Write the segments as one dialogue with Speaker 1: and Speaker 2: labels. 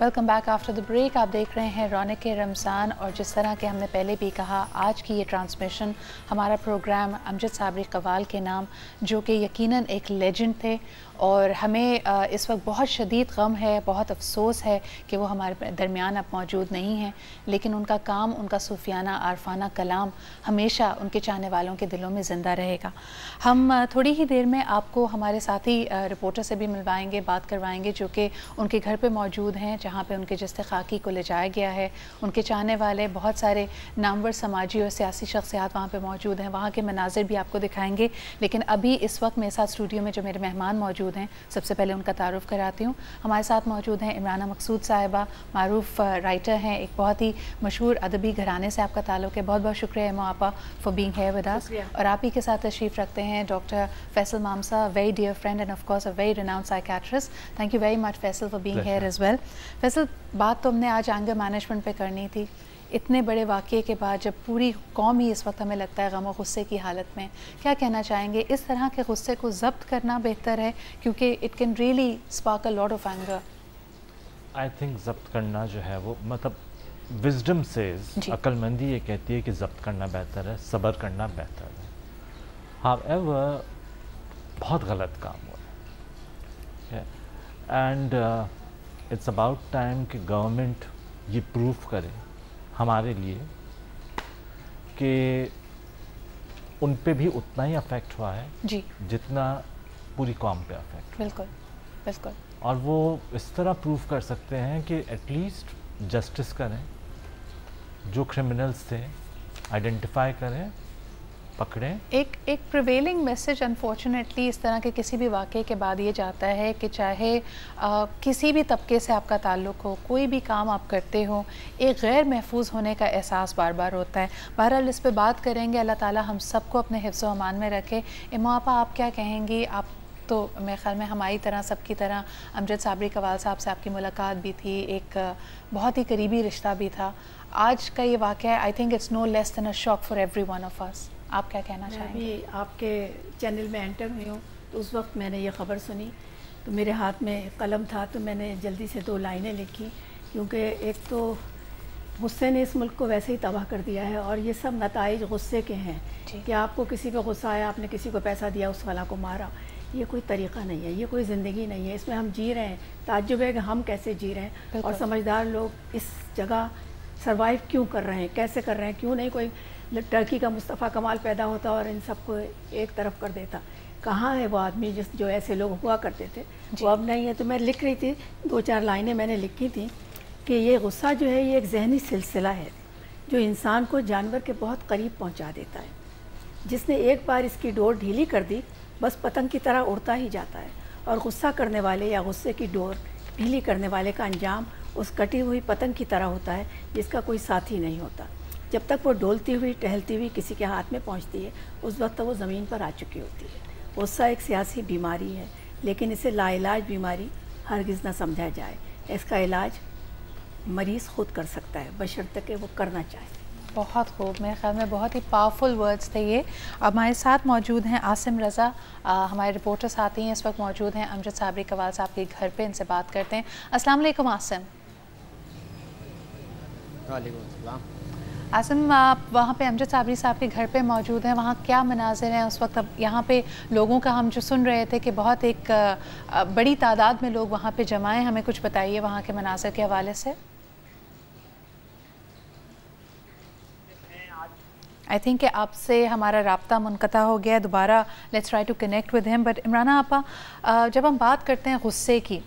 Speaker 1: Welcome back after the break. آپ دیکھ رہے ہیں رونق رمضان, اور جس طرح کہ ہم نے پہلے بھی کہا, آج کی یہ ٹرانسمیشن ہمارا پروگرام امجد صابری قوال کے نام, جو کہ یقیناً ایک لیجنڈ تھے, اور ہمیں اس وقت بہت شدید غم ہے, بہت افسوس ہے کہ وہ ہمارے درمیان اب موجود نہیں ہیں, لیکن ان کا کام, ان کا صوفیانہ عارفانہ کلام ہمیشہ ان کے چاہنے والوں کے دلوں میں زندہ رہے گا. ہم تھوڑی ہی دیر میں آپ کو ہمارے ساتھی رپورٹر سے بھی ملوائیں گے, بات کروائیں گے, جو کہ ان کے گھر پہ موجود ہیں, جہاں پہ ان کے جسد خاکی کو لے جایا گیا ہے. ان کے چاہنے والے بہت سارے نامور سماجی اور سیاسی شخصیات وہاں پہ موجود ہیں. وہاں کے مناظر بھی آپ کو دکھائیں گے, لیکن ابھی اس وقت میرے ساتھ اسٹوڈیو میں جو میرے مہمان موجود ہیں, سب سے پہلے ان کا تعارف کراتی ہوں. ہمارے ساتھ موجود ہیں عمرانہ مقصود صاحبہ, معروف رائٹر ہیں, ایک بہت ہی مشہور ادبی گھرانے سے آپ کا تعلق ہے. بہت بہت شکریہ ایمو آپا for being here with us. اور آپ ہی کے ساتھ تشریف رکھتے ہیں doctor Faisal Mamsa, very dear friend and of course a very renowned psychiatrist. Thank you very much Faisal for being here as well. Faisal, بات تو ہم نے آج اینگر مینجمنٹ پہ کرنی تھی. اتنے بڑے واقعے کے بعد جب پوری قوم ہی اس وقت ہمیں لگتا ہے غم و غصے کی حالت میں, کیا کہنا چاہیں گے؟ اس طرح کے غصے کو ضبط کرنا بہتر ہے, کیونکہ it can really spark a lot of anger.
Speaker 2: I think ضبط کرنا جو ہے وہ مطلب وزڈم سیز, عقل مندی یہ کہتی ہے کہ ضبط کرنا بہتر ہے, صبر کرنا بہتر ہے. ہاؤ ایور بہت غلط کام ہوا ہے, اینڈ اٹس اباؤٹ ٹائم کہ گورنمنٹ یہ پروف کرے ہمارے لیے کہ ان پہ بھی اتنا ہی افیکٹ ہوا ہے
Speaker 1: جی
Speaker 2: جتنا پوری قوم پہ افیکٹ.
Speaker 1: بالکل بالکل. اور
Speaker 2: وہ اس طرح پروف کر سکتے ہیں کہ ایٹ لیسٹ جسٹس کریں, جو کرمنلز تھے آئیڈینٹیفائی کریں, پکڑیں.
Speaker 1: ایک پریویلنگ میسج انفارچونیٹلی اس طرح کے کسی بھی واقعے کے بعد یہ جاتا ہے کہ چاہے کسی بھی طبقے سے آپ کا تعلق ہو, کوئی بھی کام آپ کرتے ہو, ایک غیر محفوظ ہونے کا احساس بار بار ہوتا ہے. بہرحال اس پہ بات کریں گے. اللہ تعالیٰ ہم سب کو اپنے حفظ و امان میں رکھے. ایمو آپا, آپ کیا کہیں گی؟ آپ تو میرے خیال میں ہماری طرح, سب کی طرح, امجد صابری قوال صاحب سے آپ کی ملاقات بھی تھی, ایک بہت ہی قریبی رشتہ بھی تھا. آج کا یہ واقعہ ہے, I think it's no less than a shock for every one of us. آپ کیا کہنا چاہیں گے؟
Speaker 3: میں بھی آپ کے چینل میں انٹر ہوئی ہوں, تو اس وقت میں نے یہ خبر سنی تو میرے ہاتھ میں قلم تھا, تو میں نے جلدی سے 2 لائنیں لکھی, کیونکہ ایک تو غصے نے اس ملک کو ویسے ہی تباہ کر دیا ہے, اور یہ سب نتائج غصے کے ہیں کہ آپ کو کسی پہ غصہ آیا, آپ نے کسی کو پیسہ دیا, اس والا کو مارا. یہ کوئی طریقہ نہیں ہے, یہ کوئی زندگی نہیں ہے. اس میں ہم جی رہے ہیں, تعجب ہے کہ ہم کیسے جی رہے ہیں, اور سمجھدار لوگ اس جگہ سروائیو کیوں کر رہے ہیں, کیسے کر رہے ہیں. کیوں نہیں کوئی ٹرکی کا مصطفیٰ کمال پیدا ہوتا اور ان سب کو ایک طرف کر دیتا. کہاں ہے وہ آدمی جو ایسے لوگ ہوا کرتے تھے, وہ اب نہیں ہے. تو میں لکھ رہی تھی, 2-4 لائنیں میں نے لکھی تھیں کہ یہ غصہ جو ہے یہ ایک ذہنی سلسلہ ہے جو انسان کو جانور کے بہت قریب پہنچا دیتا ہے. جس نے ایک بار اس کی ڈور ڈھیلی کر دی, بس پتنگ کی طرح اڑتا ہی جاتا ہے. اور غصہ کرنے والے یا غصے کی ڈور ڈھیلی کرنے والے کا انجام اس کٹی ہوئی پتنگ کی طرح ہوتا ہے جس کا کوئی ساتھی نہیں ہوتا. جب تک وہ ڈولتی ہوئی ٹہلتی ہوئی کسی کے ہاتھ میں پہنچتی ہے, اس وقت تک وہ زمین پر آ چکی ہوتی ہے. غصہ ایک سیاسی بیماری ہے, لیکن اسے لا علاج بیماری ہرگز نہ سمجھا جائے. اس کا علاج مریض خود کر سکتا ہے, بشرطیکہ کہ وہ کرنا چاہے.
Speaker 1: بہت خوب, میرے خیال میں بہت ہی پاورفل ورڈز تھے یہ. ہمارے ساتھ موجود ہیں عاصم رضا, ہمارے رپورٹر ساتھی ہیں, اس وقت موجود ہیں امجد صابری قوال صاحب کے گھر پہ. ان سے بات کرتے ہیں. السلام علیکم عاصم.
Speaker 4: وعلیکم السلام.
Speaker 1: عاصم, آپ وہاں پہ امجد صابری صاحب کے گھر پہ موجود ہیں, وہاں کیا مناظر ہیں اس وقت؟ اب یہاں پہ لوگوں کا ہم جو سن رہے تھے کہ بہت ایک بڑی تعداد میں لوگ وہاں پہ جمع ہیں, ہمیں کچھ بتائیے وہاں کے مناظر کے حوالے سے. آئی تھنک کہ آپ سے ہمارا رابطہ منقطع ہو گیا ہے. دوبارہ let's try to connect with him. But Imrana آپا, جب ہم بات کرتے ہیں غصے کی,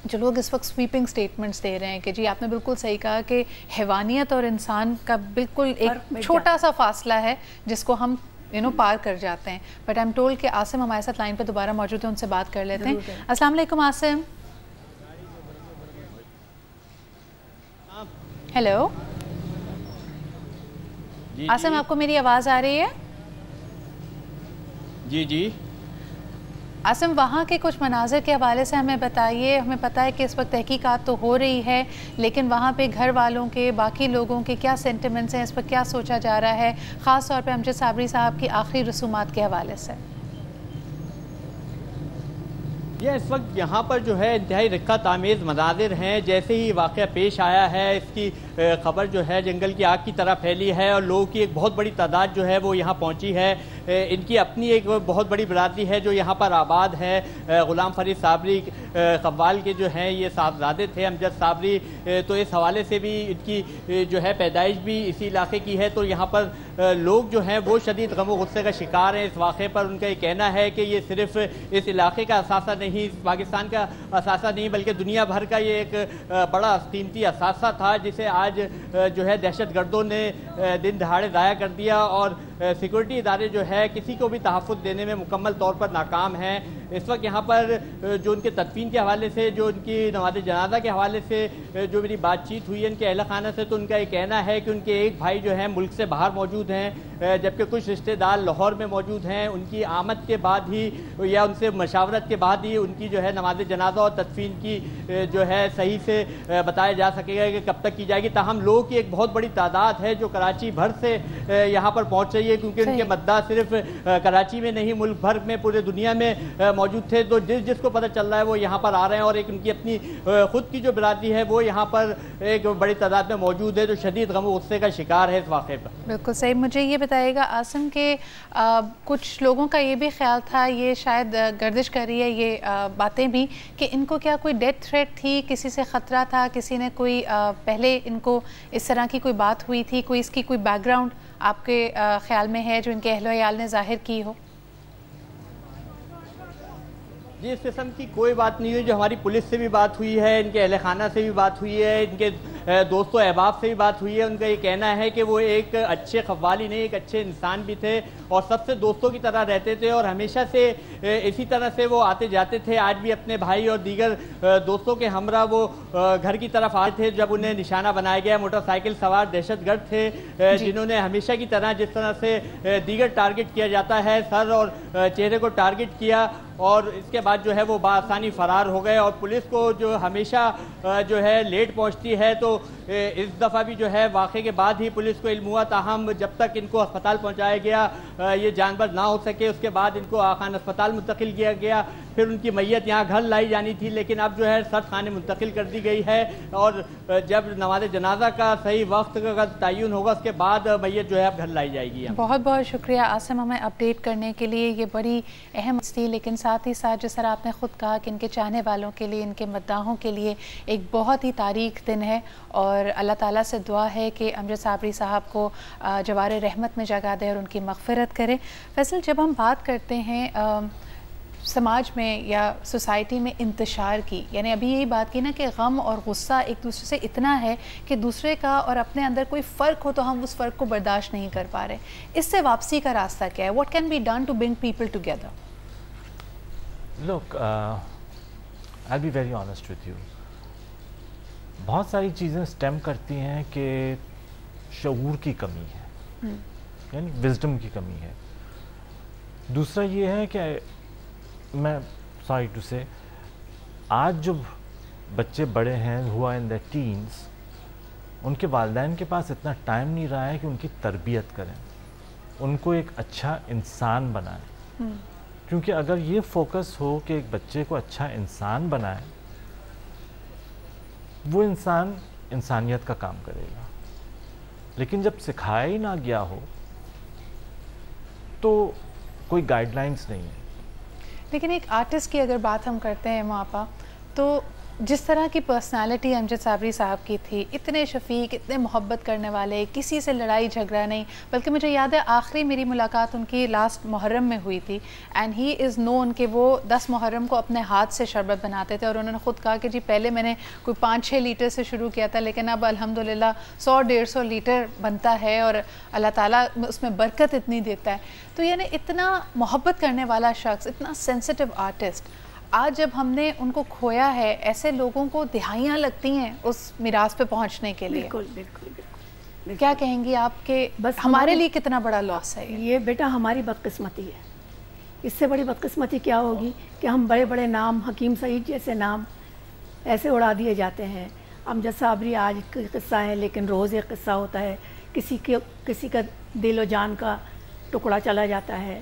Speaker 1: جو لوگ اس وقت سویپنگ سٹیٹمنٹس دے رہے ہیں کہ جی آپ نے بالکل صحیح کہا کہ حیوانیت اور انسان کا بالکل ایک چھوٹا سا فاصلہ ہے جس کو ہم پار کر جاتے ہیں. بٹ آئی ایم ٹولڈ کہ عاصم ہمارے ساتھ لائن پہ دوبارہ موجود ہیں, ان سے بات کر لیتے ہیں. السلام علیکم عاصم. ہیلو عاصم, آپ کو میری آواز آ رہی ہے؟
Speaker 4: جی جی.
Speaker 1: عاصم, وہاں کے کچھ مناظر کے حوالے سے ہمیں بتائیے. ہمیں پتہ ہے کہ اس وقت تحقیقات تو ہو رہی ہے, لیکن وہاں پہ گھر والوں کے, باقی لوگوں کے کیا سینٹیمنٹس ہیں, اس پر کیا سوچا جا رہا ہے, خاص طور پہ امجد صابری صاحب کی آخری رسومات کے حوالے سے.
Speaker 4: یہ اس وقت یہاں پر جو ہے انتہائی رقت آمیز مناظر ہیں. جیسے ہی واقعہ پیش آیا ہے اس کی خبر جو ہے جنگل کی آگ کی طرح پھیلی ہے اور لوگوں کی ایک بہت بڑی تعداد جو ہے وہ یہاں پہنچی ہے. ان کی اپنی ایک بہت بڑی برادری ہے جو یہاں پر آباد ہے. غلام فرید صابری قوال کے جو ہیں یہ صاحبزادے تھے امجد صابری, تو اس حوالے سے بھی ان کی جو ہے پیدائش بھی اسی علاقے کی ہے. تو یہاں پر لوگ جو ہیں وہ شدید غم و غصے کا شکار ہیں اس واقعے پر. ان کا یہ کہنا ہے کہ یہ صرف اس علاقے کا اثاثہ نہیں, پاکستان کا اثاثہ نہیں, بلکہ دنیا بھر کا یہ ایک بڑا قیمتی اثاثہ تھا جسے آج جو ہے دہشت گردوں نے دن دہاڑے ضائع کر دیا. اور سیکورٹی ادارے جو ہے کسی کو بھی تحفظ دینے میں مکمل طور پر ناکام ہیں. اس وقت یہاں پر جو ان کے تدفین کے حوالے سے, جو ان کی نماز جنازہ کے حوالے سے جو میری بات چیت ہوئی ہے ان کے اہل خانہ سے, تو ان کا یہ کہنا ہے کہ ان کے ایک بھائی جو ہیں ملک سے باہر موجود ہیں, جبکہ کچھ رشتہ دار لاہور میں موجود ہیں. ان کی آمد کے بعد ہی یا ان سے مشاورت کے بعد ہی ان کی جو ہے نماز جنازہ اور تدفین کی جو ہے صحیح سے بتایا جا سکے گا کہ کب تک کی جائے گی. تاہم لوگوں کی ایک بہت بڑی تعداد ہے جو کراچی بھر سے یہاں پر پہنچ رہی ہے, کیونکہ ان کے مداح صرف کراچی میں نہیں ملک بھر میں پورے دنیا میں موجود تھے. تو جس کو پتہ چل رہا ہے وہ یہاں پر آ رہے ہیں, اور ایک ان کی اپنی خود کی جو برادری ہے وہ یہاں پر ایک بڑی تعداد میں موجود ہے جو شدید غم و غصے کا شکار ہے اس واقعے پر.
Speaker 1: بالکل صحیح. مجھے یہ بتائیے گا عاصم کہ کچھ لوگوں کا یہ بھی خیال تھا, یہ شاید گردش کر رہی ہے یہ باتیں بھی, کہ ان کو کیا کوئی ڈیتھ تھریٹ تھی, کسی سے خطرہ تھا, کسی نے کوئی پہلے ان کو اس طرح کی کوئی بات ہوئی تھی, کوئی اس کی کوئی بیک گراؤنڈ آپ کے خیال میں ہے جو ان کے اہل و عیال نے ظاہر کی ہو؟
Speaker 4: جی اس قسم کی کوئی بات نہیں ہوئی. جو ہماری پولیس سے بھی بات ہوئی ہے, ان کے اہل خانہ سے بھی بات ہوئی ہے, ان کے دوست و احباب سے بھی بات ہوئی ہے, ان کا یہ کہنا ہے کہ وہ ایک اچھے قوالی نہیں, ایک اچھے انسان بھی تھے اور سب سے دوستوں کی طرح رہتے تھے, اور ہمیشہ سے اسی طرح سے وہ آتے جاتے تھے. آج بھی اپنے بھائی اور دیگر دوستوں کے ہمراہ وہ گھر کی طرف آئے تھے جب انہیں نشانہ بنایا گیا. موٹر سائیکل سوار دہشت گرد تھے جنہوں نے ہمیشہ کی طرح جس طرح سے دیگر ٹارگٹ کیا جاتا ہے سر اور چہرے کو ٹارگٹ کیا, اور اس کے بعد جو ہے وہ بآسانی فرار ہو گئے. اور پولیس کو جو ہمیشہ جو ہے لیٹ پہنچتی ہے, تو اس دفعہ بھی جو ہے واقعے کے بعد ہی پولیس کو علم ہوا. تاہم جب تک ان کو ہسپتال پہنچایا گیا یہ جانبر نہ ہو سکے, اس کے بعد ان کو آخان ہسپتال منتقل کیا گیا. پھر ان کی میت یہاں گھر لائی جانی تھی, لیکن اب جو ہے سرد خانے منتقل کر دی گئی ہے, اور جب نماز جنازہ کا صحیح وقت کا تعین ہوگا اس کے بعد میت جو ہے اب گھر لائی جائے گی.
Speaker 1: بہت بہت شکریہ عاصم ہمیں اپڈیٹ کرنے کے لیے. یہ بڑی اہم تھی, لیکن ساتھ ہی ساتھ جس طرح آپ نے خود کہا کہ ان کے چاہنے والوں کے لیے, ان کے مداحوں کے لیے ایک بہت ہی تاریخ دن ہے, اور اللہ تعالیٰ سے دعا ہے کہ امجد صابری صاحب کو جوار رحمت میں جگہ دے اور ان کی مغفرت کرے. فیصل, جب ہم بات کرتے ہیں سماج میں یا سوسائٹی میں انتشار کی, یعنی ابھی یہی بات کی نا کہ غم اور غصہ ایک دوسرے سے اتنا ہے کہ دوسرے کا اور اپنے اندر کوئی فرق ہو تو ہم اس فرق کو برداشت نہیں کر پا رہے. اس سے واپسی کا راستہ کیا ہے؟ What can be done to bring people together?
Speaker 2: Look I be very honest with you. بہت ساری چیزیں اسٹیم کرتی ہیں کہ شعور کی کمی ہے, یعنی وزڈم کی کمی ہے. دوسرا یہ ہے کہ میں سوری ٹو سے, آج جو بچے بڑے ہیں ہوا ان دا ٹینز, ان کے والدین کے پاس اتنا ٹائم نہیں رہا ہے کہ ان کی تربیت کریں, ان کو ایک اچھا انسان بنائیں. کیونکہ اگر یہ فوکس ہو کہ ایک بچے کو اچھا انسان بنائیں, وہ انسان انسانیت کا کام کرے گا. لیکن جب سکھایا ہی نہ گیا ہو تو کوئی گائیڈ لائنس نہیں ہے.
Speaker 1: لیکن ایک آرٹسٹ کی اگر بات ہم کرتے ہیں ماپا, تو جس طرح کی پرسنالٹی امجد صابری صاحب کی تھی, اتنے شفیق, اتنے محبت کرنے والے, کسی سے لڑائی جھگڑا نہیں. بلکہ مجھے یاد ہے آخری میری ملاقات ان کی لاسٹ محرم میں ہوئی تھی, اینڈ ہی از نون کہ وہ 10 محرم کو اپنے ہاتھ سے شربت بناتے تھے, اور انہوں نے خود کہا کہ جی پہلے میں نے کوئی 5-6 لیٹر سے شروع کیا تھا, لیکن اب الحمدللہ 100-150 لیٹر بنتا ہے, اور اللہ تعالیٰ اس میں برکت اتنی دیتا ہے. تو یعنی اتنا محبت کرنے والا شخص, اتنا سینسٹیو آرٹسٹ, آج جب ہم نے ان کو کھویا ہے, ایسے لوگوں کو دہائیاں لگتی ہیں اس میراث پہ پہنچنے کے لیے.
Speaker 3: بالکل بالکل بالکل.
Speaker 1: کیا کہیں گی آپ کہ بس ہمارے لیے کتنا بڑا لاس ہے
Speaker 3: یہ؟ بیٹا ہماری بدقسمتی ہے. اس سے بڑی بدقسمتی کیا ہوگی کہ ہم بڑے بڑے نام, حکیم سعید جیسے نام ایسے اڑا دیے جاتے ہیں. امجد صابری آج قصہ ہے, لیکن روز ایک قصہ ہوتا ہے. کسی کا دل و جان کا ٹکڑا چلا جاتا ہے.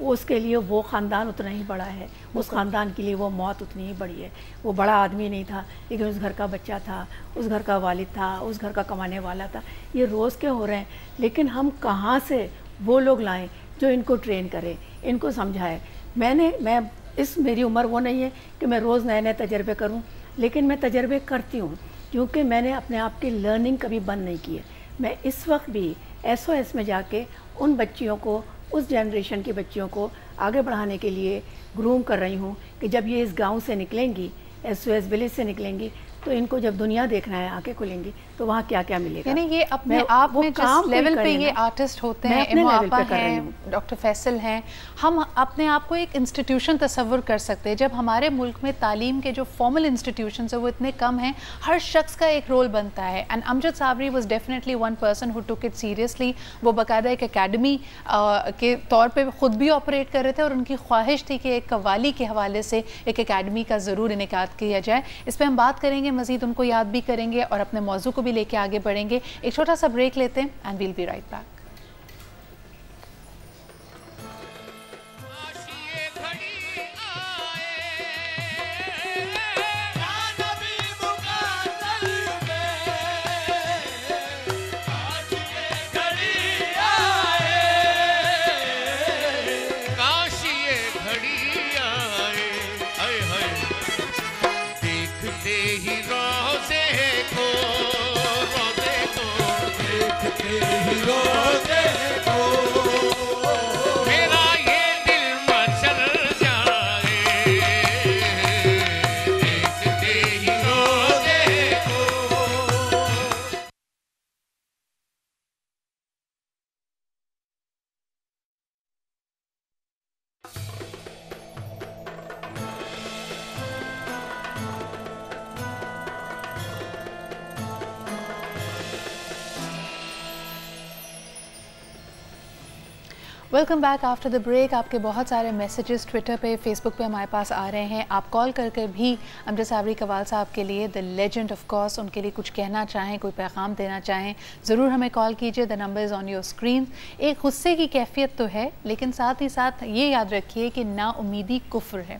Speaker 3: اس کے لیے وہ خاندان اتنا ہی بڑا ہے، اس خاندان کے لیے وہ موت اتنی ہی بڑی ہے. وہ بڑا آدمی نہیں تھا لیکن اس گھر کا بچہ تھا، اس گھر کا والد تھا، اس گھر کا کمانے والا تھا. یہ روز کے ہو رہے ہیں، لیکن ہم کہاں سے وہ لوگ لائیں جو ان کو ٹرین کرے، ان کو سمجھائے. میری عمر وہ نہیں ہے کہ میں روز نئے نئے تجربے کروں، لیکن میں تجربے کرتی ہوں کیونکہ میں نے اپنے آپ کی لرننگ کبھی بند نہیں کی ہے. میں اس وقت بھی SOS میں جا کے ان بچیوں کو، اس جنریشن کی بچیوں کو آگے بڑھانے کے لیے گروم کر رہی ہوں کہ جب یہ اس گاؤں سے نکلیں گی، SOS ولیج سے نکلیں گی، تو ان کو جب دنیا دیکھنا ہے، آنکھیں کھلیں گی تو وہاں کیا کیا ملے گا.
Speaker 1: یعنی یہ اپنے آپ میں جس لیول پہ یہ آرٹسٹ ہوتے ہیں، امو آپا ہیں، ڈاکٹر فیصل ہیں، ہم اپنے آپ کو ایک انسٹیٹیوشن تصور کر سکتے ہیں. جب ہمارے ملک میں تعلیم کے جو فارمل انسٹیٹیوشنز ہیں وہ اتنے کم ہیں، ہر شخص کا ایک رول بنتا ہے. And Amjad Sabri was definitely one person who took it seriously. وہ باقاعدہ ایک اکیڈمی کے طور پہ خود بھی آپریٹ کر رہے تھے اور ان کی خواہش تھی کہ ایک قوالی کے حوالے سے ایک اکیڈمی کا ضرور انعقاد کیا جائے. اس پہ ہم بات کریں گے، مزید ان کو یاد بھی کریں گے اور اپنے موضوع کو بھی لے کے آگے بڑھیں گے. ایک چھوٹا سا بریک لیتے ہیں and we'll be right back. Welcome back after the break. آپ کے بہت سارے میسیجز ٹویٹر پہ، فیس بک پہ ہمارے پاس آ رہے ہیں. آپ کال کر کے بھی امجد صابری قوال صاحب کے لیے، دا لیجنڈ آف کورس، ان کے لیے کچھ کہنا چاہیں، کوئی پیغام دینا چاہیں، ضرور ہمیں کال کیجئے. The number is on your screen. ایک غصے کی کیفیت تو ہے، لیکن ساتھ ہی ساتھ یہ یاد رکھیے کہ نا امیدی کفر ہے.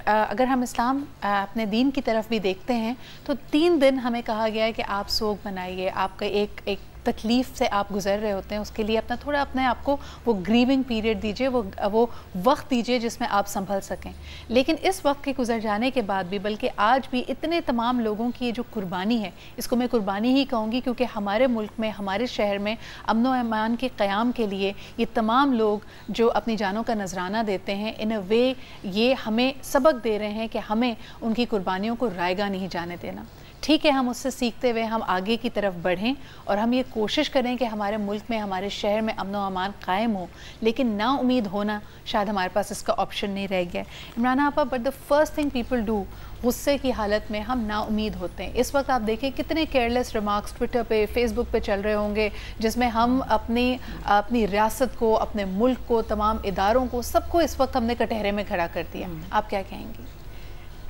Speaker 1: اگر ہم اسلام اپنے دین کی طرف بھی دیکھتے ہیں تو 3 دن ہمیں کہا گیا ہے کہ آپ سوگ منائیے. آپ کا ایک تکلیف سے آپ گزر رہے ہوتے ہیں، اس کے لیے اپنے آپ کو وہ گریونگ پیریڈ دیجئے، وہ وقت دیجئے جس میں آپ سنبھل سکیں. لیکن اس وقت کے گزر جانے کے بعد بھی، بلکہ آج بھی اتنے تمام لوگوں کی یہ جو قربانی ہے، اس کو میں قربانی ہی کہوں گی، کیونکہ ہمارے ملک میں، ہمارے شہر میں امن و امان کے قیام کے لیے یہ تمام لوگ جو اپنی جانوں کا نذرانہ دیتے ہیں، ان اے وے یہ ہمیں سبق دے رہے ہیں کہ ہمیں ان کی قربانیوں کو رائیگاں نہیں جانے دینا. ٹھیک ہے، ہم اس سے سیکھتے ہوئے ہم آگے کی طرف بڑھیں اور ہم یہ کوشش کریں کہ ہمارے ملک میں، ہمارے شہر میں امن و امان قائم ہو، لیکن نا امید ہونا شاید ہمارے پاس اس کا آپشن نہیں رہ گیا. عمران آپا، but the first thing people do, غصے کی حالت میں ہم نا امید ہوتے ہیں. اس وقت آپ دیکھیں کتنے کیئرلیس ریمارکس ٹویٹر پہ، فیس بک پہ چل رہے ہوں گے، جس میں ہم اپنی ریاست کو، اپنے ملک کو، تمام اداروں کو، سب کو اس وقت ہم نے کٹہرے میں کھڑا کر دیا. آپ کیا کہیں گی؟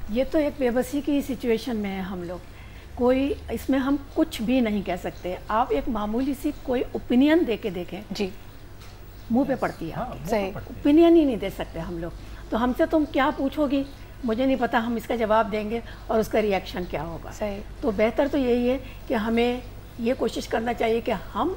Speaker 3: یہ تو ایک بے بسی کی سچویشن میں ہیں ہم لوگ. کوئی اس میں ہم کچھ بھی نہیں کہہ سکتے. آپ ایک معمولی سی کوئی اوپینین دے کے دیکھیں،
Speaker 1: جی
Speaker 3: منہ پہ پڑتی ہے.
Speaker 1: صحیح،
Speaker 3: اوپینین ہی نہیں دے سکتے ہم لوگ. تو ہم سے تم کیا پوچھو گی، مجھے نہیں پتا ہم اس کا جواب دیں گے اور اس کا ری ایکشن کیا ہوگا.
Speaker 1: صحیح.
Speaker 3: تو بہتر تو یہی ہے کہ ہمیں یہ کوشش کرنا چاہیے کہ ہم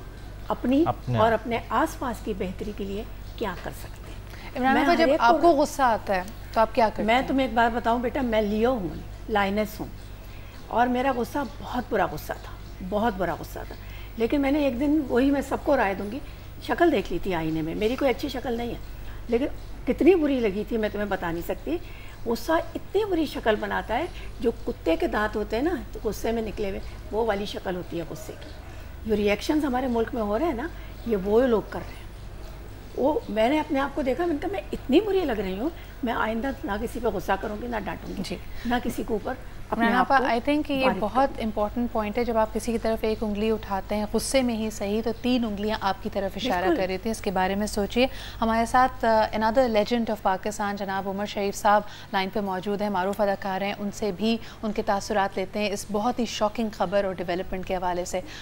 Speaker 3: اپنی اور اپنے آس پاس کی بہتری کے لیے کیا کر سکتے ہیں.
Speaker 1: عمران کو جب آپ کو غصہ آتا ہے تو آپ کیا کرتے ہیں؟
Speaker 3: میں تمہیں ایک بات بتاؤں بیٹا، میں لیو ہوں، لائنس ہوں، اور میرا غصہ بہت برا غصہ تھا، بہت برا غصہ تھا. لیکن میں نے ایک دن، وہی میں سب کو رائے دوں گی، شکل دیکھ لی تھی آئینے میں. میری کوئی اچھی شکل نہیں ہے، لیکن کتنی بری لگی تھی میں تمہیں بتا نہیں سکتی. غصہ اتنی بری شکل بناتا ہے، جو کتے کے دانت ہوتے ہیں نا تو غصے میں نکلے ہوئے، وہ والی شکل ہوتی ہے غصے کی. جو ری ایکشنز ہمارے ملک میں ہو رہے ہیں نا، یہ وہ لوگ کر رہے ہیں. وہ میں نے اپنے آپ کو دیکھا، میں نے کہا میں اتنی بری لگ رہی ہوں، میں آئندہ نہ کسی پہ غصہ کروں گی، نہ ڈانٹوں گی، نہ کسی کے اوپر اپنے آپ کو.
Speaker 1: آئی تھنک یہ بہت امپورٹنٹ پوائنٹ ہے. جب آپ کسی کی طرف ایک انگلی اٹھاتے ہیں غصے میں ہی صحیح، تو 3 انگلیاں آپ کی طرف اشارہ کر رہی تھیں. اس کے بارے میں سوچئے. ہمارے ساتھ another legend of پاکستان جناب عمر شریف صاحب لائن پہ موجود ہیں، معروف اداکار ہیں. ان سے بھی ان کے تاثرات لیتے ہیں اس بہت ہی شاکنگ خبر اور ڈیولپمنٹ کے حوالے سے.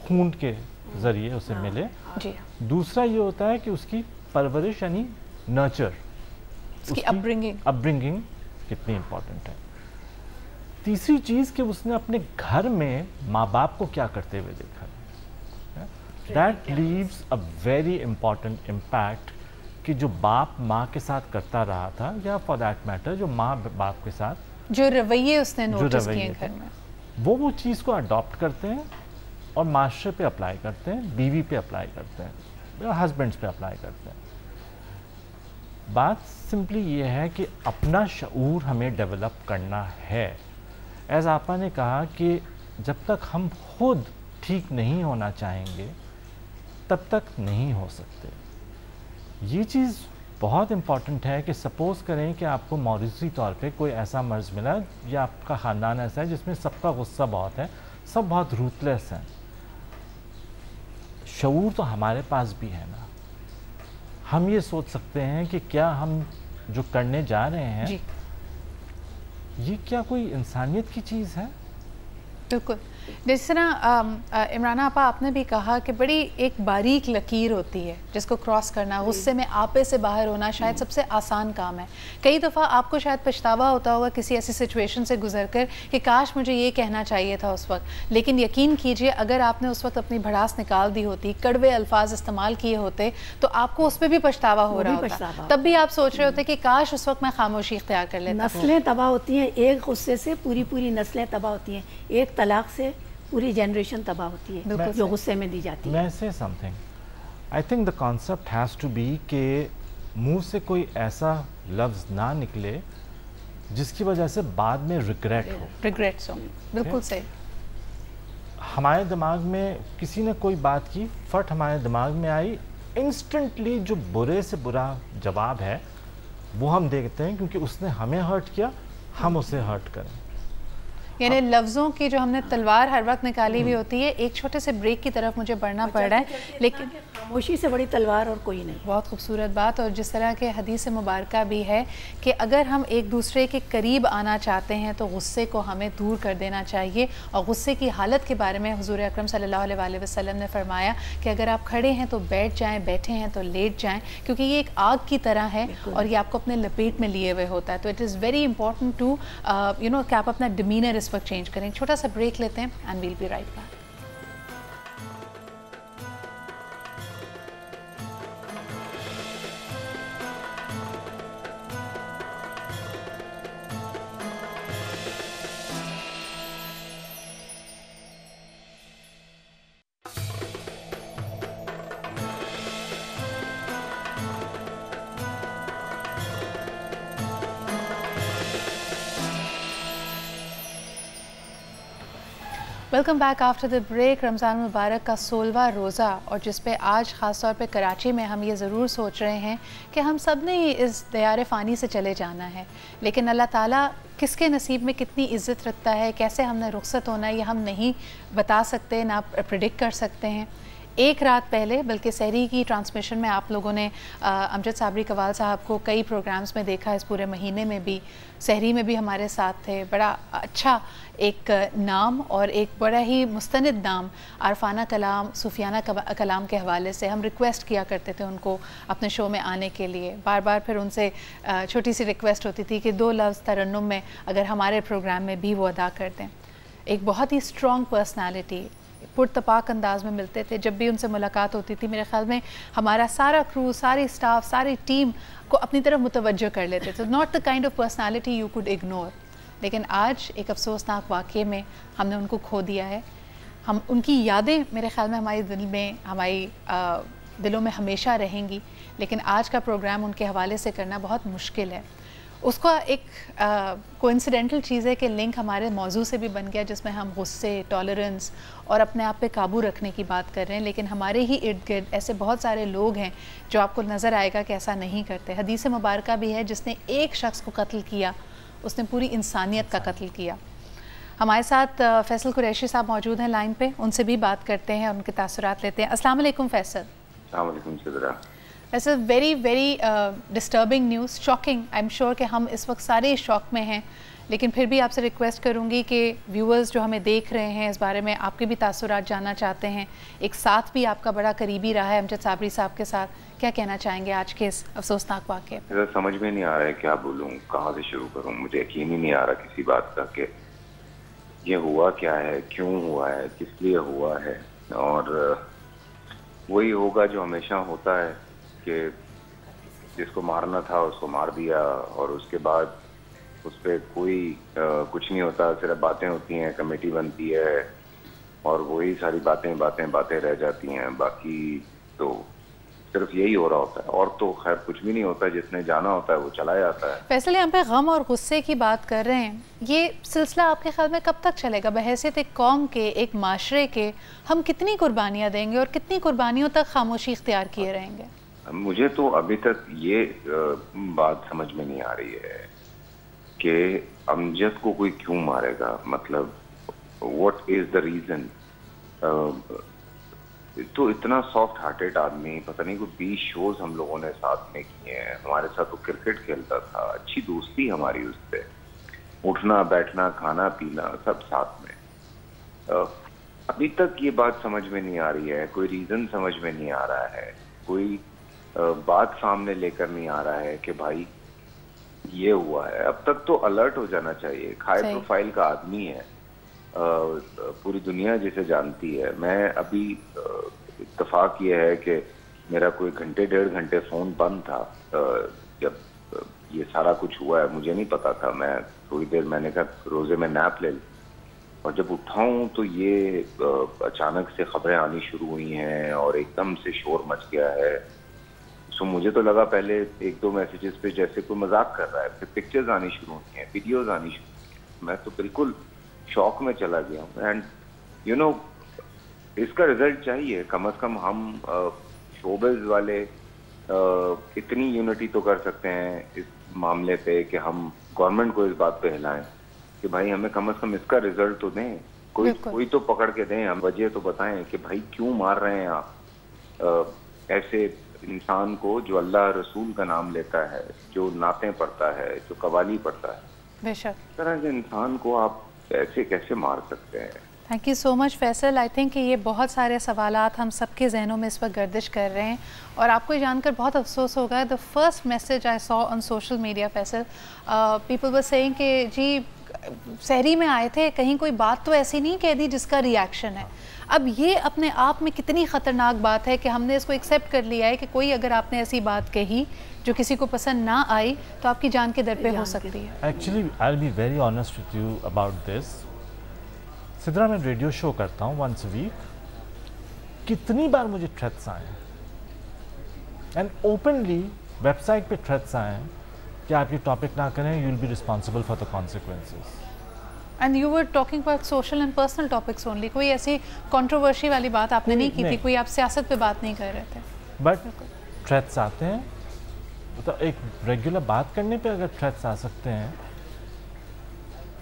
Speaker 2: خون کے ذریعے اسے ملے. دوسرا یہ ہوتا ہے کہ اس کی پرورش یعنی نرچر,
Speaker 1: اس کی
Speaker 2: اپ-برنگنگ کتنی امپورٹنٹ ہے. تیسری چیز کہ اس نے اپنے گھر میں ماں باپ کو کیا کرتے ہوئے دیکھا ہے. That leaves a very important impact کہ جو باپ ماں کے ساتھ کرتا رہا تھا, یا فار دیٹ میٹر جو ماں باپ کے ساتھ
Speaker 1: جو رویے اس نے نوٹس کیے گھر میں,
Speaker 2: وہ چیز کو اڈاپٹ کرتے ہیں اور معاشرے پہ اپلائی کرتے ہیں, بیوی پہ اپلائی کرتے ہیں, ہسبینڈس پہ اپلائی کرتے ہیں. بات سمپلی یہ ہے کہ اپنا شعور ہمیں ڈیولپ کرنا ہے. ایز آپا نے کہا کہ جب تک ہم خود ٹھیک نہیں ہونا چاہیں گے تب تک نہیں ہو سکتے. یہ چیز بہت امپورٹنٹ ہے کہ سپوز کریں کہ آپ کو موروثی طور پہ کوئی ایسا مرض ملا یا آپ کا خاندان ایسا ہے جس میں سب کا غصہ بہت ہے, سب بہت روتلیس ہیں. شعور تو ہمارے پاس بھی ہے نا. ہم یہ سوچ سکتے ہیں کہ کیا ہم جو کرنے جا رہے ہیں یہ کیا کوئی انسانیت کی چیز ہے.
Speaker 1: بالکل. جس طرح عمرانہ آپا آپ نے بھی کہا کہ بڑی ایک باریک لکیر ہوتی ہے جس کو کراس کرنا, غصے میں آپے سے باہر ہونا شاید سب سے آسان کام ہے. کئی دفعہ آپ کو شاید پچھتاوا ہوتا ہوگا کسی ایسی سچویشن سے گزر کر کہ کاش مجھے یہ کہنا چاہیے تھا اس وقت, لیکن یقین کیجئے اگر آپ نے اس وقت اپنی بھڑاس نکال دی ہوتی, کڑوے الفاظ استعمال کیے ہوتے, تو آپ کو اس پہ بھی پچھتاوا ہو رہا ہوتا. تب بھی آپ سوچ رہے ہوتے کہ کاش اس وقت میں خاموشی اختیار کر لیتا.
Speaker 3: نسلیں تباہ ہوتی ہیں ایک غصے سے, پوری نسلیں تباہ ہوتی ہیں. ایک طلاق سے پوری جنریشن تباہ ہوتی ہے جو غصے میں دی جاتی ہے.
Speaker 2: میں سے something I think the concept has to be کہ منہ سے کوئی ایسا لفظ نہ نکلے جس کی وجہ سے بعد میں ریگریٹ ہو.
Speaker 1: بالکل صحیح.
Speaker 2: ہمارے دماغ میں کسی نے کوئی بات کی, فٹ ہمارے دماغ میں آئی, انسٹنٹلی جو برے سے برا جواب ہے وہ ہم دیکھتے ہیں کیونکہ اس نے ہمیں ہرٹ کیا, ہم اسے ہرٹ کریں.
Speaker 1: یعنی لفظوں کی جو ہم نے تلوار ہر وقت نکالی ہوئی ہوتی ہے. ایک چھوٹے سے بریک کی طرف مجھے بڑھنا پڑ رہا ہے, لیکن
Speaker 3: خاموشی سے بڑی تلوار اور کوئی نہیں.
Speaker 1: بہت خوبصورت بات. اور جس طرح کے حدیث مبارکہ بھی ہے کہ اگر ہم ایک دوسرے کے قریب آنا چاہتے ہیں تو غصے کو ہمیں دور کر دینا چاہیے. اور غصے کی حالت کے بارے میں حضور اکرم صلی اللہ علیہ وآلہ وسلم نے فرمایا کہ اگر آپ کھڑے ہیں تو بیٹھ جائیں, بیٹھے ہیں تو لیٹ جائیں, کیونکہ یہ ایک آگ کی طرح ہے اور یہ آپ کو اپنے لپیٹ میں لیے ہوئے ہوتا ہے. تو it is very important to کہ آپ اپنا ڈیمینر اس وقت چینج کریں. چھوٹا سا بریک لیتے ہیں and we'll be right back. Welcome back after the break. Ramzan مبارک کا 16واں روزہ, اور جس پہ آج خاص طور پہ کراچی میں ہم یہ ضرور سوچ رہے ہیں کہ ہم سب نے اس دیار فانی سے چلے جانا ہے, لیکن اللہ تعالیٰ کس کے نصیب میں کتنی عزت رکھتا ہے, کیسے ہم نے رخصت ہونا ہے, یہ ہم نہیں بتا سکتے, نہ پریڈکٹ کر سکتے ہیں. ایک رات پہلے بلکہ سحری کی ٹرانسمیشن میں آپ لوگوں نے امجد صابری قوال صاحب کو کئی پروگرامز میں دیکھا, اس پورے مہینے میں بھی, سحری میں بھی ہمارے ساتھ تھے. بڑا اچھا ایک نام اور ایک بڑا ہی مستند نام, عارفانہ کلام, صوفیانہ کلام کے حوالے سے. ہم ریکویسٹ کیا کرتے تھے ان کو اپنے شو میں آنے کے لیے, بار بار پھر ان سے چھوٹی سی ریکویسٹ ہوتی تھی کہ 2 لفظ ترنم میں اگر ہمارے پروگرام میں بھی وہ ادا کر دیں. ایک بہت ہی اسٹرانگ پرسنالٹی, پرتپاک انداز میں ملتے تھے. جب بھی ان سے ملاقات ہوتی تھی میرے خیال میں ہمارا سارا کرو, ساری اسٹاف, ساری ٹیم کو اپنی طرف متوجہ کر لیتے تھے. Not the kind of personality you could ignore. لیکن آج ایک افسوسناک واقعے میں ہم نے ان کو کھو دیا ہے. ہم ان کی یادیں میرے خیال میں ہمارے دل میں, ہماری دلوں میں ہمیشہ رہیں گی, لیکن آج کا پروگرام ان کے حوالے سے کرنا بہت مشکل ہے. اس کا ایک کوئنسیڈنٹل چیز ہے کہ لنک ہمارے موضوع سے بھی بن گیا, جس میں ہم غصے, ٹالرنس اور اپنے آپ پہ قابو رکھنے کی بات کر رہے ہیں. لیکن ہمارے ہی ارد گرد ایسے بہت سارے لوگ ہیں جو آپ کو نظر آئے گا کہ ایسا نہیں کرتے. حدیث مبارکہ بھی ہے جس نے ایک شخص کو قتل کیا اس نے پوری انسانیت کا قتل کیا. ہمارے ساتھ فیصل قریشی صاحب موجود ہیں لائن پہ, ان سے بھی بات کرتے ہیں اور ان کے تاثرات لیتے ہیں. السلام علیکم فیصل.
Speaker 5: السلام علیکم صدرہ.
Speaker 1: ایسا very disturbing news, shocking. I am sure کہ ہم اس وقت سارے شوق میں ہیں, لیکن پھر بھی آپ سے ریکویسٹ کروں گی کہ ویورز جو ہمیں دیکھ رہے ہیں اس بارے میں آپ کے بھی تاثرات جاننا چاہتے ہیں. ایک ساتھ بھی آپ کا بڑا قریبی رہا ہے امجد صابری صاحب کے ساتھ, کیا کہنا چاہیں گے آج کے اس افسوسناک واقعے؟
Speaker 5: سمجھ میں نہیں آ رہا ہے کیا بولوں, کہاں سے شروع کروں. مجھے یقین ہی نہیں آ رہا کسی بات کا کہ یہ ہوا کیا ہے, کیوں ہوا ہے, کس لیے ہوا ہے. اور وہی ہوگا جو ہمیشہ ہوتا ہے کہ جس کو مارنا تھا اس کو مار دیا اور اس کے بعد اس پہ کوئی کچھ نہیں ہوتا, صرف باتیں ہوتی ہیں, کمیٹی بنتی ہے اور وہی ساری باتیں رہ جاتی ہیں. باقی تو صرف یہی ہو رہا ہوتا ہے اور تو خیر کچھ بھی نہیں ہوتا. جس نے جانا ہوتا ہے وہ چلا جاتا ہے.
Speaker 1: فیصل یہاں پہ غم اور غصے کی بات کر رہے ہیں, یہ سلسلہ آپ کے خیال میں کب تک چلے گا؟ بحیثیت ایک قوم کے, ایک معاشرے کے, ہم کتنی قربانیاں دیں گے اور کتنی قربانیوں تک خاموشی اختیار کیے رہیں گے؟
Speaker 5: مجھے تو ابھی تک یہ بات سمجھ میں نہیں آ رہی ہے کہ امجد کو کوئی کیوں مارے گا. مطلب واٹ از دا ریزن؟ تو اتنا سافٹ ہارٹیڈ آدمی, پتہ نہیں کوئی 20 شوز ہم لوگوں نے ساتھ میں کیے ہیں. ہمارے ساتھ وہ کرکٹ کھیلتا تھا, اچھی دوستی ہماری اس سے, اٹھنا بیٹھنا کھانا پینا سب ساتھ میں. ابھی تک یہ بات سمجھ میں نہیں آ رہی ہے, کوئی ریزن سمجھ میں نہیں آ رہا ہے, کوئی بات سامنے لے کر نہیں آ رہا ہے کہ بھائی یہ ہوا ہے. اب تک تو الرٹ ہو جانا چاہیے. ہائی پروفائل کا آدمی ہے, پوری دنیا جسے جانتی ہے. میں ابھی اتفاق یہ ہے کہ میرا کوئی گھنٹے 1.5 گھنٹے فون بند تھا جب یہ سارا کچھ ہوا ہے. مجھے نہیں پتا تھا. میں تھوڑی دیر میں نے کہا روزے میں نیپ لے لوں, اور جب اٹھاؤں تو یہ اچانک سے خبریں آنی شروع ہوئی ہیں اور ایک دم سے شور مچ گیا ہے. سو مجھے تو لگا پہلے 1-2 میسیجز پہ جیسے کوئی مذاق کر رہا ہے, پھر پکچرز آنی شروع ہوئی ہیں, ویڈیوز آنی شروع ہوئی ہیں. میں تو بالکل شوق میں چلا گیا ہوں. اینڈ یو نو اس کا رزلٹ چاہیے. کم از کم ہم شوبز والے اتنی یونٹی تو کر سکتے ہیں اس معاملے پہ کہ ہم گورنمنٹ کو اس بات پہ ہلائیں کہ بھائی ہمیں کم از کم اس کا رزلٹ تو دیں, کوئی تو پکڑ کے دیں, ہم وجہ تو بتائیں کہ بھائی کیوں مار رہے ہیں آپ ایسے انسان کو جو اللہ رسول کا نام لیتا ہے, جو نعتیں پڑھتا ہے, جو قوالی پڑھتا ہے.
Speaker 1: بے شک
Speaker 5: اس طرح کے انسان کو آپ ایسے کیسے مار سکتے ہیں؟
Speaker 1: Thank you so much Faisal. I think کہ یہ بہت سارے سوالات ہم سب کے ذہنوں میں اس وقت گردش کر رہے ہیں, اور آپ کو یہ جان کر بہت افسوس ہوگا. The first message I saw on social media Faisal, people were seeing کہ جی سحری میں آئے تھے, کہیں کوئی بات تو ایسی نہیں کہہ دی جس کا ریاکشن ہے. اب یہ اپنے آپ میں کتنی خطرناک بات ہے کہ ہم نے اس کو ایکسیپٹ کر لیا ہے کہ کوئی اگر آپ نے ایسی بات کہی جو کسی کو پسند نہ آئی تو آپ کی جان کے در پہ ہو سکتی ہے.
Speaker 2: Actually I will be very honest with you about this. Sidra میں ریڈیو شو کرتا ہوں ونس اے ویک, کتنی بار مجھے تھریٹس آئے ہیں, اینڈ اوپنلی ویب سائٹ پہ تھریٹس آئے ہیں کہ آپ یہ ٹاپک نہ کریں, you will be responsible for the consequences.
Speaker 1: And you were talking about social and personal topics only. کوئی ایسی کنٹروورشی والی بات آپ نے نہیں کی تھی, کوئی آپ سیاست پہ بات نہیں کر رہے تھے.
Speaker 2: بٹ تھریٹس آتے ہیں, مطلب ایک ریگولر بات کرنے پہ اگر تھریٹس آ سکتے ہیں,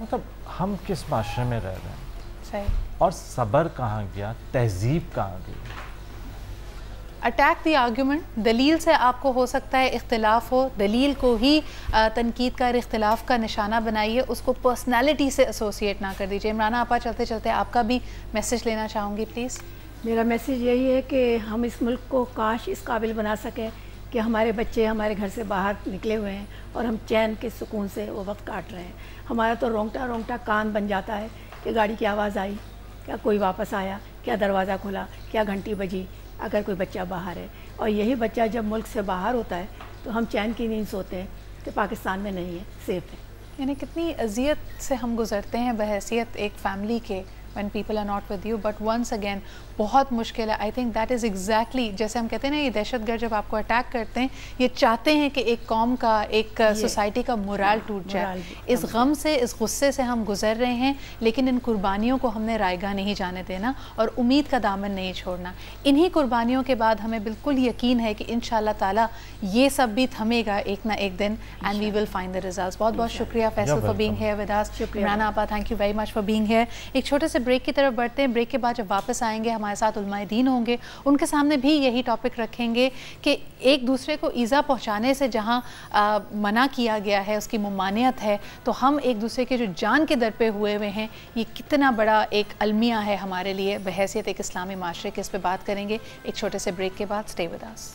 Speaker 2: مطلب ہم کس معاشرے میں رہ رہے ہیں؟
Speaker 1: صحیح.
Speaker 2: اور صبر کہاں گیا, تہذیب کہاں گئی؟
Speaker 1: Attack the argument. دلیل سے آپ کو ہو سکتا ہے اختلاف ہو, دلیل کو ہی تنقید کا اور اختلاف کا نشانہ بنائیے, اس کو پرسنالٹی سے ایسوسیٹ نہ کر دیجیے. عمرانہ آپا چلتے چلتے آپ کا بھی میسیج لینا چاہوں گی پلیز.
Speaker 3: میرا میسیج یہی ہے کہ ہم اس ملک کو کاش اس قابل بنا سکیں کہ ہمارے بچے ہمارے گھر سے باہر نکلے ہوئے ہیں اور ہم چین کے سکون سے وہ وقت کاٹ رہے ہیں. ہمارا تو رونگٹا کان بن جاتا ہے کہ گاڑی کی آواز آئی, کیا کوئی واپس آیا, کیا دروازہ کھلا, کیا گھنٹی بجی, اگر کوئی بچہ باہر ہے. اور یہی بچہ جب ملک سے باہر ہوتا ہے تو ہم چین کی نیند سوتے ہیں کہ پاکستان میں نہیں ہے, سیف ہے.
Speaker 1: یعنی کتنی اذیت سے ہم گزرتے ہیں بحیثیت ایک فیملی کے when people are not with you, but once again بہت مشکل ہے. I think that is exactly جیسے ہم کہتے ہیں نا, یہ دہشت گرد جب آپ کو اٹیک کرتے ہیں یہ چاہتے ہیں کہ ایک قوم کا, ایک سوسائٹی کا مورال ٹوٹ جائے. اس غم سے, اس غصے سے ہم گزر رہے ہیں, لیکن ان قربانیوں کو ہم نے رائے گاہ نہیں جانے دینا اور امید کا دامن نہیں چھوڑنا. انہی قربانیوں کے بعد ہمیں بالکل یقین ہے کہ انشاءاللہ تعالیٰ یہ سب بھی تھمے گا ایک نہ ایک دن, and we will find the results. بہت بہت شکریہ Faisal for being here with us. Imrana آپا, thank you very much for being here. ایک چھوٹے سے بریک کی طرف بڑھتے ہیں. بریک کے بعد جب واپس آئیں گے ہمارے ساتھ علماء دین ہوں گے, ان کے سامنے بھی یہی ٹاپک رکھیں گے کہ ایک دوسرے کو ایذا پہنچانے سے جہاں منع کیا گیا ہے, اس کی ممانعت ہے, تو ہم ایک دوسرے کے جو جان کے در پہ ہوئے ہوئے ہیں, یہ کتنا بڑا ایک المیہ ہے ہمارے لیے بحیثیت ایک اسلامی معاشرے کے. اس پہ بات کریں گے ایک چھوٹے سے بریک کے بعد. Stay with us.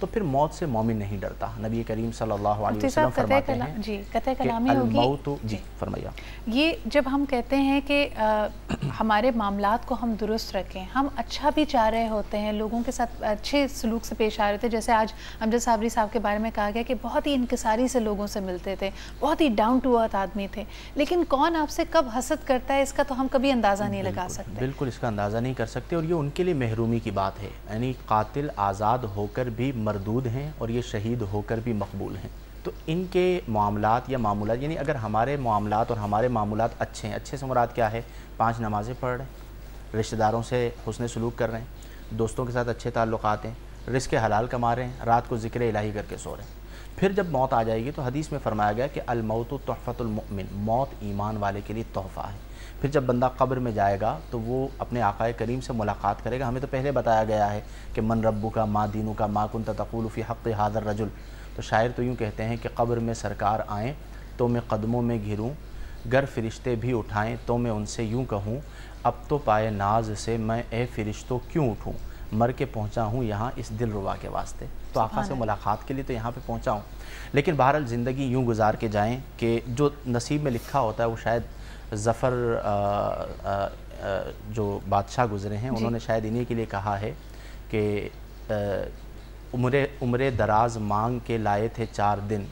Speaker 6: تو پھر موت سے مومن نہیں ڈرتا. نبی کریم صلی اللہ علیہ وسلم فرماتے ہیں
Speaker 1: قطع کلامی
Speaker 6: الموت. جی فرمائیے.
Speaker 1: یہ جب ہم کہتے ہیں کہ ہمارے معاملات کو ہم درست رکھیں, ہم اچھا بھی چاہ رہے ہوتے ہیں, لوگوں کے ساتھ اچھے سلوک سے پیش آ رہے تھے, جیسے آج امجد صابری صاحب کے بارے میں کہا گیا کہ بہت ہی انکساری سے لوگوں سے ملتے تھے, بہت ہی ڈاؤن ٹو ارتھ آدمی تھے, لیکن کون آپ سے کب حسد کرتا ہے اس کا تو ہم کبھی اندازہ نہیں لگا سکتے.
Speaker 6: بالکل اس کا اندازہ نہیں کر سکتے, اور یہ ان کے لیے محرومی کی بات ہے. یعنی قاتل آزاد ہو کر بھی مردود ہیں اور یہ شہید ہو کر بھی مقبول ہیں. تو ان کے معاملات یا معمولات, یعنی اگر ہمارے معاملات اور ہمارے معمولات اچھے ہیں, اچھے سے مراد کیا ہے؟ 5 نمازیں پڑھ رہے ہیں, رشتہ داروں سے حسن سلوک کر رہے ہیں, دوستوں کے ساتھ اچھے تعلقات ہیں, رزق حلال کما رہے ہیں, رات کو ذکر الہی کر کے سو رہے ہیں. پھر جب موت آ جائے گی تو حدیث میں فرمایا گیا کہ الموت تحفۃ المؤمن, موت ایمان والے کے لیے تحفہ ہے. پھر جب بندہ قبر میں جائے گا تو وہ اپنے آقا کریم سے ملاقات کرے گا. ہمیں تو پہلے بتایا گیا ہے کہ من ربک ما دینک ما کنت تقول فی حق ھذا الرجل. تو شاعر تو یوں کہتے ہیں کہ قبر میں سرکار آئیں تو میں قدموں میں گھروں, گر فرشتے بھی اٹھائیں تو میں ان سے یوں کہوں, اب تو پائے ناز سے میں اے فرشتوں کیوں اٹھوں, مر کے پہنچا ہوں یہاں اس دل ربا کے واسطے. تو آقا سے ملاقات کے لیے تو یہاں پہ پہنچا ہوں. لیکن بہرحال زندگی یوں گزار کے جائیں کہ جو نصیب میں لکھا ہوتا ہے وہ شاید ظفر جو بادشاہ گزرے ہیں انہوں نے شاید انہی کے لیے کہا ہے کہ عمر دراز مانگ کے لائے تھے 4 دن,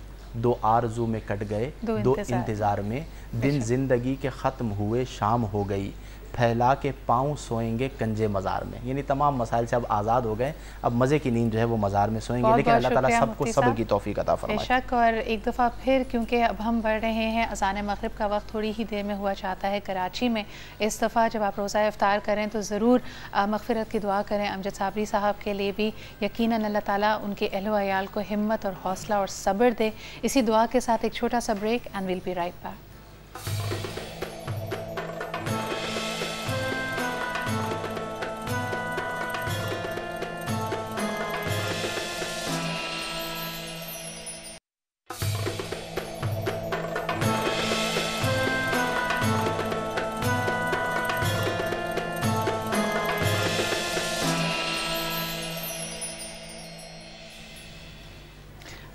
Speaker 6: 2 آرزو میں کٹ گئے 2 انتظار میں, دن زندگی کے ختم ہوئے شام ہو گئی, پھیلا کے پاؤں سوئیں گے کنجے مزار میں. یعنی تمام مسائل سے اب آزاد ہو گئے, اب مزے کی نیند جو ہے وہ مزار میں سوئیں گے. لیکن اللہ تعالیٰ سب کو صبر کی توفیق عطا فرمائے.
Speaker 1: بے شک. اور ایک دفعہ پھر کیونکہ اب ہم بڑھ رہے ہیں, اذان مغرب کا وقت تھوڑی ہی دیر میں ہوا چاہتا ہے کراچی میں. اس دفعہ جب آپ روزہ افطار کریں تو ضرور مغفرت کی دعا کریں امجد صابری صاحب کے لیے بھی. یقیناً اللہ تعالیٰ ان کے اہل و عیال کو ہمت اور حوصلہ اور صبر دے. اسی دعا کے ساتھ ایک چھوٹا سا break and we'll be right back.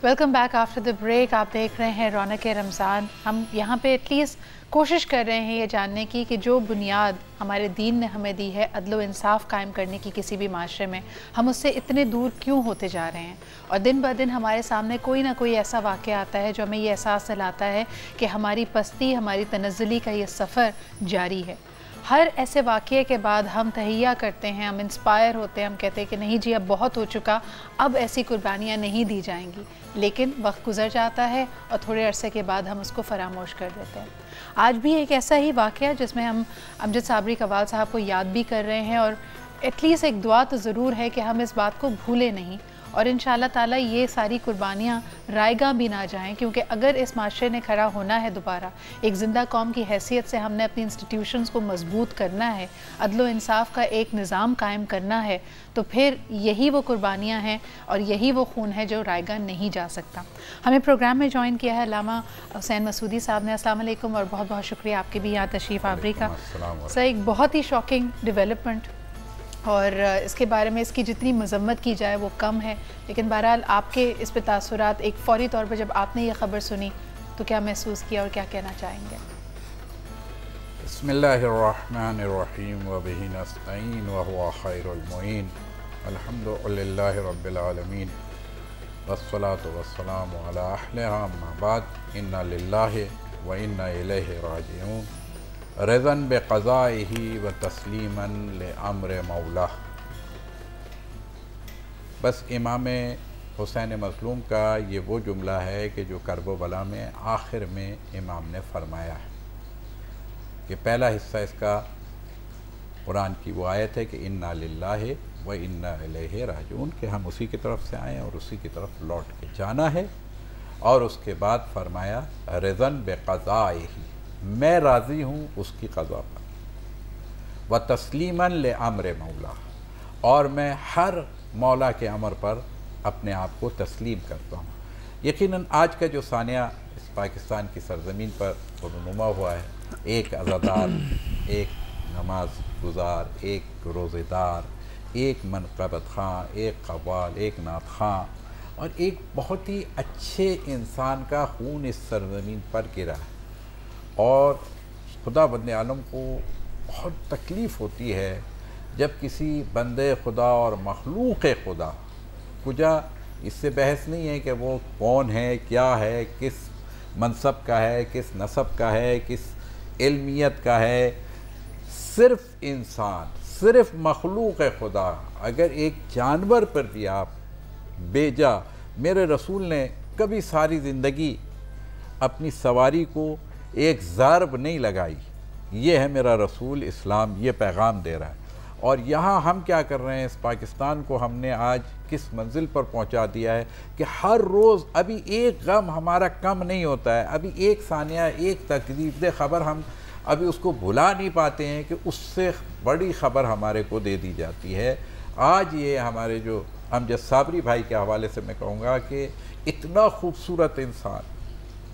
Speaker 1: Welcome back after the break. آپ دیکھ رہے ہیں رونق رمضان. ہم یہاں پہ ایٹ لیسٹ کوشش کر رہے ہیں یہ جاننے کی کہ جو بنیاد ہمارے دین نے ہمیں دی ہے عدل و انصاف قائم کرنے کی کسی بھی معاشرے میں, ہم اس سے اتنے دور کیوں ہوتے جا رہے ہیں. اور دن بہ دن ہمارے سامنے کوئی نہ کوئی ایسا واقعہ آتا ہے جو ہمیں یہ احساس دلاتا ہے کہ ہماری پستی, ہماری تنزلی کا یہ سفر جاری ہے. ہر ایسے واقعے کے بعد ہم تہیہ کرتے ہیں, ہم انسپائر ہوتے ہیں, ہم کہتے ہیں کہ نہیں جی اب بہت ہو چکا, اب ایسی قربانیاں نہیں دی جائیں گی. لیکن وقت گزر جاتا ہے اور تھوڑے عرصے کے بعد ہم اس کو فراموش کر دیتے ہیں. آج بھی ایک ایسا ہی واقعہ جس میں ہم امجد صابری قوال صاحب کو یاد بھی کر رہے ہیں, اور ایٹ لیسٹ ایک دعا تو ضرور ہے کہ ہم اس بات کو بھولے نہیں, اور انشاءاللہ تعالیٰ یہ ساری قربانیاں رائیگاں بھی نہ جائیں. کیونکہ اگر اس معاشرے نے کھڑا ہونا ہے دوبارہ, ایک زندہ قوم کی حیثیت سے ہم نے اپنی انسٹیٹیوشنز کو مضبوط کرنا ہے, عدل و انصاف کا ایک نظام قائم کرنا ہے, تو پھر یہی وہ قربانیاں ہیں اور یہی وہ خون ہے جو رائیگاں نہیں جا سکتا. ہمیں پروگرام میں جوائن کیا ہے علامہ حسین مسعودی صاحب نے. السلام علیکم, اور بہت بہت شکریہ آپ کے بھی یہاں تشریف آوری کا. سر, ایک بہت ہی شاکنگ ڈیولپمنٹ, اور اس کے بارے میں اس کی جتنی مذمت کی جائے وہ کم ہے, لیکن بہرحال آپ کے اس پہ تاثرات ایک فوری طور پر جب آپ نے یہ خبر سنی تو کیا محسوس کیا اور کیا کہنا چاہیں گے؟
Speaker 7: بسم اللہ الرحمن الرحیم وبہ نستعین وہو خیر المعین الحمد للہ رب العالمین والصلاة والسلام علی اہلہا اما بعد انا للہ و انا الیہ راجعون رضاً بقضائہ و تسلیماً لامر مولا. بس امام حسین مظلوم کا یہ وہ جملہ ہے کہ جو کرب و بلا میں آخر میں امام نے فرمایا ہے, کہ پہلا حصہ اس کا قرآن کی وہ آیت ہے کہ انا للہ و انا الیہ راجعون, کہ ہم اسی کی طرف سے آئیں اور اسی کی طرف لوٹ کے جانا ہے. اور اس کے بعد فرمایا رضاً بقضائہ, میں راضی ہوں اس کی قضا پر, و تسلیماً لامر مولا, اور میں ہر مولا کے امر پر اپنے آپ کو تسلیم کرتا ہوں. یقیناً آج کا جو سانحہ اس پاکستان کی سرزمین پر رونما ہوا ہے, ایک عزادار, ایک نماز گزار, ایک روزے دار, ایک منقبت خاں، ایک قوال، ایک نعت خاں اور ایک بہت ہی اچھے انسان کا خون اس سرزمین پر گرا ہے، اور خدا بند عالم کو بہت تکلیف ہوتی ہے جب کسی بندے خدا اور مخلوق خدا کجا، اس سے بحث نہیں ہے کہ وہ کون ہے، کیا ہے، کس منصب کا ہے، کس نسب کا ہے، کس علمیت کا ہے، صرف انسان، صرف مخلوق خدا، اگر ایک جانور پر بھی آپ بیجا، میرے رسول نے کبھی ساری زندگی اپنی سواری کو ایک ضرب نہیں لگائی، یہ ہے میرا رسول اسلام، یہ پیغام دے رہا ہے۔ اور یہاں ہم کیا کر رہے ہیں، اس پاکستان کو ہم نے آج کس منزل پر پہنچا دیا ہے کہ ہر روز ابھی ایک غم ہمارا کم نہیں ہوتا ہے، ابھی ایک ثانیہ، ایک تکلیف دہ خبر ہم ابھی اس کو بھلا نہیں پاتے ہیں کہ اس سے بڑی خبر ہمارے کو دے دی جاتی ہے۔ آج یہ ہمارے جو امجد صابری بھائی کے حوالے سے میں کہوں گا کہ اتنا خوبصورت انسان،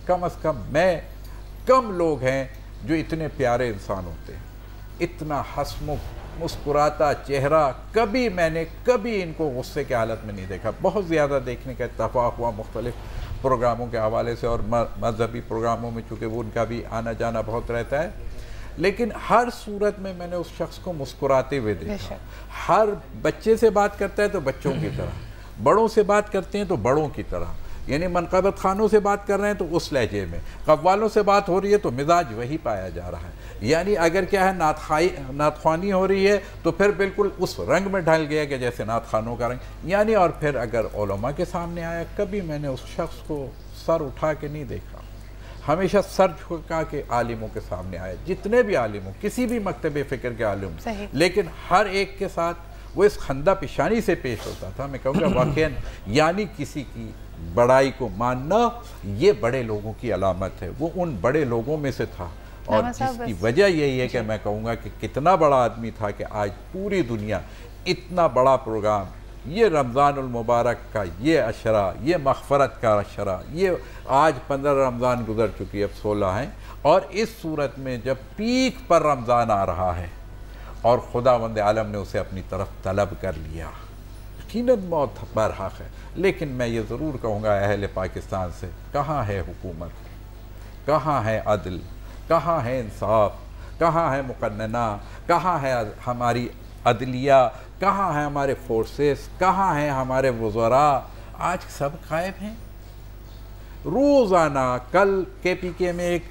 Speaker 7: کم از کم میں کم لوگ ہیں جو اتنے پیارے انسان ہوتے ہیں، اتنا ہنسمکھ مسکراتا چہرہ، کبھی میں نے کبھی ان کو غصے کی حالت میں نہیں دیکھا۔ بہت زیادہ دیکھنے کا اتفاق ہوا مختلف پروگراموں کے حوالے سے اور مذہبی پروگراموں میں، چونکہ وہ ان کا بھی آنا جانا بہت رہتا ہے، لیکن ہر صورت میں میں نے اس شخص کو مسکراتے ہوئے دیکھا۔ ہر بچے سے بات کرتا ہے تو بچوں کی طرح، بڑوں سے بات کرتے ہیں تو بڑوں کی طرح، یعنی منقبت خانوں سے بات کر رہے ہیں تو اس لہجے میں، قوالوں سے بات ہو رہی ہے تو مزاج وہی پایا جا رہا ہے، یعنی اگر کیا ہے نعت خوانی ہو رہی ہے تو پھر بالکل اس رنگ میں ڈھل گیا کہ جیسے نعت خوانوں کا رنگ، یعنی اور پھر اگر علماء کے سامنے آیا، کبھی میں نے اس شخص کو سر اٹھا کے نہیں دیکھا، ہمیشہ سر جھکا کے عالموں کے سامنے آیا، جتنے بھی عالم ہوں، کسی بھی مکتب فکر کے عالم، لیکن ہر ایک کے ساتھ وہ اس خندہ پیشانی سے پیش ہوتا تھا۔ میں کہوں گا واقعاً یعنی کسی کی بڑائی کو ماننا یہ بڑے لوگوں کی علامت ہے، وہ ان بڑے لوگوں میں سے تھا، اور جس کی وجہ یہی ہے کہ میں کہوں گا کہ کتنا بڑا آدمی تھا کہ آج پوری دنیا اتنا بڑا پروگرام، یہ رمضان المبارک کا یہ عشرہ، یہ مغفرت کا عشرہ، یہ آج 15 رمضان گزر چکی، اب 16 ہیں، اور اس صورت میں جب پیک پر رمضان آ رہا ہے اور خداوند عالم نے اسے اپنی طرف طلب کر لیا، یقیناً موت برحق ہے، لیکن میں یہ ضرور کہوں گا اہل پاکستان سے، کہاں ہے حکومت، کہاں ہے عدل، کہاں ہے انصاف، کہاں ہے مقننہ، کہاں ہے ہماری عدلیہ، کہاں ہیں ہمارے فورسز، کہاں ہیں ہمارے وزراء؟ آج سب غائب ہیں۔ روزانہ کل کے پی کے میں ایک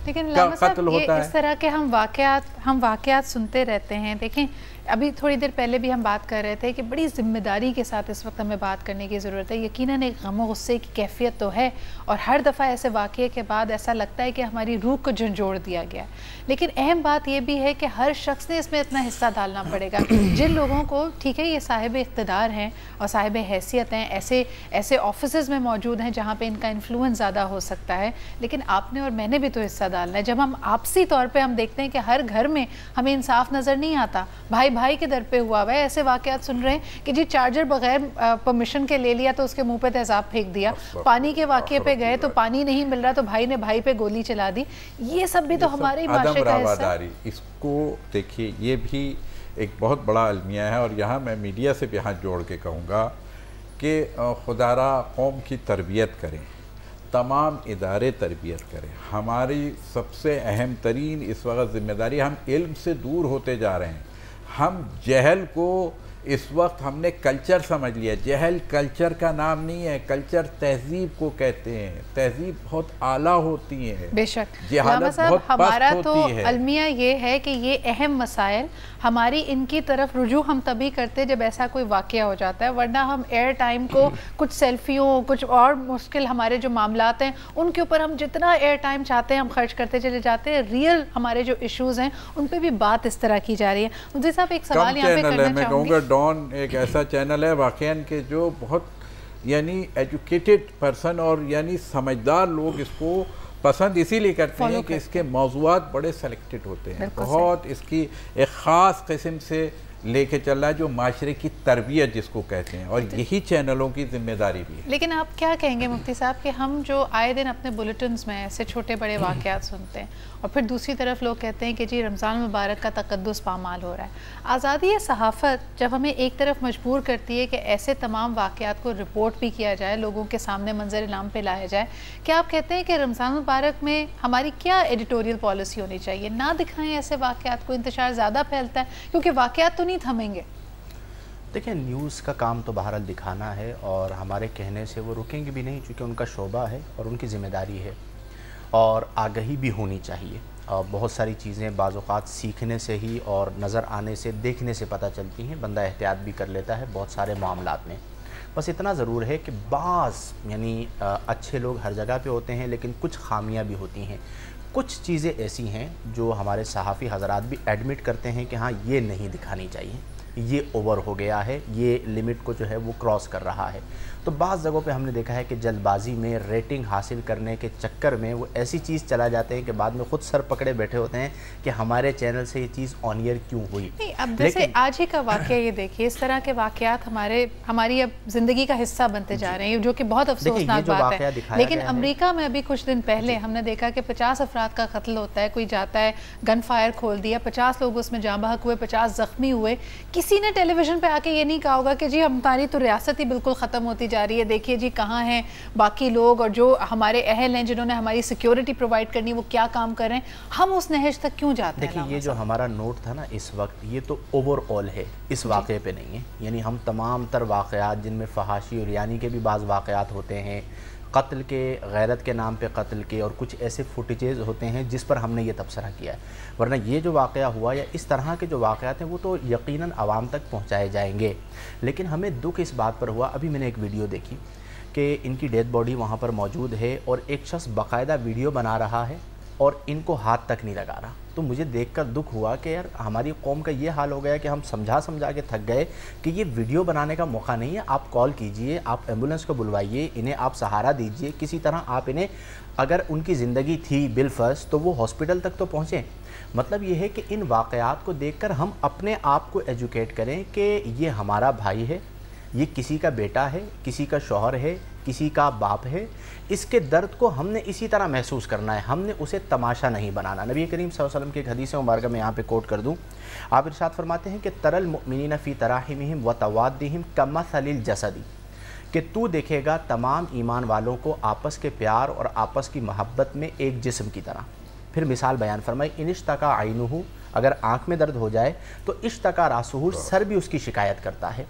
Speaker 1: لیکن علامہ صاحب یہ اس طرح کے ہم واقعات سنتے رہتے ہیں۔ دیکھیں ابھی تھوڑی دیر پہلے بھی ہم بات کر رہے تھے کہ بڑی ذمہ داری کے ساتھ اس وقت ہمیں بات کرنے کی ضرورت ہے۔ یقیناً ایک غم و غصے کی کیفیت تو ہے، اور ہر دفعہ ایسے واقعے کے بعد ایسا لگتا ہے کہ ہماری روح کو جھنجھوڑ دیا گیا، لیکن اہم بات یہ بھی ہے کہ ہر شخص نے اس میں اتنا حصہ ڈالنا پڑے گا۔ جن لوگوں کو، ٹھیک ہے یہ صاحب اقتدار ہیں اور صاحب حیثیت ہیں، ایسے آفیسز میں موجود ہیں جہاں پہ ان کا انفلوئنس زیادہ ہو سکتا ہے، لیکن آپ نے اور میں نے بھی تو حصہ ڈالنا ہے۔ جب ہم آپسی طور پہ ہم دیکھتے ہیں کہ ہر گھر میں ہمیں انصاف نظر نہیں آتا، بھائی کے در پہ ہوا ہے، ایسے واقعات سن رہے ہیں کہ جی چارجر بغیر پرمیشن کے لے لیا تو اس کے منہ پہ تیزاب پھینک دیا، پانی کے واقعے پہ گئے تو پانی نہیں مل رہا تو بھائی نے بھائی پہ گولی چلا دی، یہ سب بھی تو ہمارے معاشرے کا حصہ ہے۔
Speaker 7: اس کو دیکھیے، یہ بھی ایک بہت بڑا المیہ ہے، اور یہاں میں میڈیا سے بھی ہاتھ جوڑ کے کہوں گا کہ خدا را قوم کی تربیت کریں، تمام ادارے تربیت کریں۔ ہماری سب سے اہم ترین اس وقت ذمہ داری، ہم علم سے دور ہوتے جا رہے ہیں، ہم جہل کو اس وقت ہم نے کلچر سمجھ لیا۔ جہل کلچر کا نام نہیں ہے، کلچر تہذیب کو کہتے ہیں، تہذیب بہت اعلیٰ ہوتی ہے،
Speaker 1: بے شک۔
Speaker 7: جہالت بہت
Speaker 1: ہمارا
Speaker 7: پست
Speaker 1: تو
Speaker 7: ہوتی ہے۔
Speaker 1: المیہ یہ ہے کہ یہ اہم مسائل ہماری ان کی طرف رجوع ہم تبھی کرتے جب ایسا کوئی واقعہ ہو جاتا ہے، ورنہ ہم ایئر ٹائم کو کچھ سیلفیوں، کچھ اور مشکل ہمارے جو معاملات ہیں ان کے اوپر ہم جتنا ایئر ٹائم چاہتے ہیں ہم خرچ کرتے چلے جاتے ہیں، ریئل ہمارے جو ایشوز ہیں ان پہ بھی بات اس طرح کی جا رہی ہے۔ مجھے صاحب ایک سوال یہاں پہ کرنا چاہوں گی۔
Speaker 7: ڈان ایک ایسا چینل ہے واقعاً کہ جو بہت یعنی ایجوکیٹڈ پرسن اور یعنی سمجھدار لوگ اس کو پسند اسی لیے کرتے ہیں کہ اس کے موضوعات بڑے سلیکٹڈ ہوتے ہیں، بہت اس کی ایک خاص قسم سے لے کے چل رہا ہے, جو معاشرے کی تربیت جس کو کہتے ہیں, اور یہی چینلوں کی ذمہ داری بھی ہے.
Speaker 1: لیکن آپ کیا کہیں گے مفتی صاحب کہ ہم جو آئے دن اپنے بلیٹنز میں ایسے چھوٹے بڑے واقعات سنتے ہیں, اور پھر دوسری طرف لوگ کہتے ہیں کہ جی رمضان مبارک کا تقدس پامال ہو رہا ہے. آزادی صحافت جب ہمیں ایک طرف مجبور کرتی ہے کہ ایسے تمام واقعات کو رپورٹ بھی کیا جائے, لوگوں کے سامنے منظر عام پہ لایا جائے, کیا آپ کہتے ہیں کہ رمضان مبارک میں ہماری کیا ایڈیٹوریل پالیسی ہونی چاہیے؟ نہ دکھائیں ایسے واقعات کو, انتشار زیادہ پھیلتا ہے کیونکہ واقعات تو نہیں تھمیں گے.
Speaker 6: دیکھیں نیوز کا کام تو بہرحال دکھانا ہے, اور ہمارے کہنے سے وہ رکیں گے بھی نہیں, چونکہ ان کا شعبہ ہے اور ان کی ذمہ داری ہے, اور آگہی بھی ہونی چاہیے. اور بہت ساری چیزیں بعض اوقات سیکھنے سے ہی اور نظر آنے سے, دیکھنے سے پتہ چلتی ہیں, بندہ احتیاط بھی کر لیتا ہے بہت سارے معاملات میں. بس اتنا ضرور ہے کہ بعض یعنی اچھے لوگ ہر جگہ پہ ہوتے ہیں, لیکن کچھ خامیاں بھی ہوتی ہیں. کچھ چیزیں ایسی ہیں جو ہمارے صحافی حضرات بھی ایڈمٹ کرتے ہیں کہ ہاں یہ نہیں دکھانی چاہیے, یہ اوور ہو گیا ہے, یہ لمٹ کو جو ہے وہ کراس کر رہا ہے. تو بعض جگہوں پہ ہم نے دیکھا ہے کہ جلد بازی میں ریٹنگ حاصل کرنے کے چکر میں وہ ایسی چیز چلا جاتے ہیں کہ بعد میں خود سر پکڑے بیٹھے ہوتے ہیں کہ ہمارے چینل سے یہ چیز آن ایئر کیوں ہوئی.
Speaker 1: نہیں, اب جیسے آج ہی کا واقعہ یہ دیکھیے, اس طرح کے واقعات ہماری اب زندگی کا حصہ بنتے جا رہے ہیں, جو کہ بہت افسوسناک بات ہے. لیکن امریکہ میں ابھی کچھ دن پہلے ہم نے دیکھا کہ 50 افراد کا قتل ہوتا ہے, کوئی جاتا ہے گن فائر کھول دیا, 50 لوگ اس میں جاں بحق ہوئے, 50 زخمی ہوئے. کسی نے ٹیلی ویژن پہ آ کے یہ نہیں کہا ہوگا کہ جی ہماری تو ریاست ہی بالکل ختم ہوتی جا رہی ہے, دیکھیے جی کہاں ہیں باقی لوگ, اور جو ہمارے اہل ہیں جنہوں نے ہماری سیکیورٹی پرووائڈ کرنی وہ کیا کام کر رہے ہیں, ہم اس نہج تک کیوں جاتے ہیں.
Speaker 6: دیکھیں یہ جو ہمارا نوٹ تھا نا اس وقت, یہ تو اوور آل ہے, اس واقعے پہ نہیں ہے. یعنی ہم تمام تر واقعات جن میں فحاشی اور یعنی کے بھی بعض واقعات ہوتے ہیں, قتل کے, غیرت کے نام پہ قتل کے, اور کچھ ایسے فوٹیجز ہوتے ہیں جس پر ہم نے یہ تبصرہ کیا ہے. ورنہ یہ جو واقعہ ہوا یا اس طرح کے جو واقعات ہیں وہ تو یقیناً عوام تک پہنچائے جائیں گے. لیکن ہمیں دکھ اس بات پر ہوا, ابھی میں نے ایک ویڈیو دیکھی کہ ان کی ڈیڈ باڈی وہاں پر موجود ہے, اور ایک شخص باقاعدہ ویڈیو بنا رہا ہے اور ان کو ہاتھ تک نہیں لگا رہا. تو مجھے دیکھ کر دکھ ہوا کہ یار ہماری قوم کا یہ حال ہو گیا کہ ہم سمجھا کے تھک گئے کہ یہ ویڈیو بنانے کا موقع نہیں ہے. آپ کال کیجئے, آپ ایمبولنس کو بلوائیے, انہیں آپ سہارا دیجئے, کسی طرح آپ انہیں, اگر ان کی زندگی تھی بالفرض تو وہ ہاسپٹل تک تو پہنچیں. مطلب یہ ہے کہ ان واقعات کو دیکھ کر ہم اپنے آپ کو ایجوکیٹ کریں کہ یہ ہمارا بھائی ہے, یہ کسی کا بیٹا ہے, کسی کا شوہر ہے, کسی کا باپ ہے. اس کے درد کو ہم نے اسی طرح محسوس کرنا ہے, ہم نے اسے تماشا نہیں بنانا. نبی کریم صلی اللہ علیہ وسلم کی ایک حدیث مبارکہ میں یہاں پہ کوٹ کر دوں. آپ ارشاد فرماتے ہیں کہ تر المؤمنین فی تراحمہم وتوادہم کمثل الجسد, کہ تو دیکھے گا تمام ایمان والوں کو آپس کے پیار اور آپس کی محبت میں ایک جسم کی طرح. پھر مثال بیان فرمائی, ان اشتکا عینہ, اگر آنکھ میں درد ہو جائے تو اشتکا راسہ, سر بھی اس کی شکایت کرتا ہے.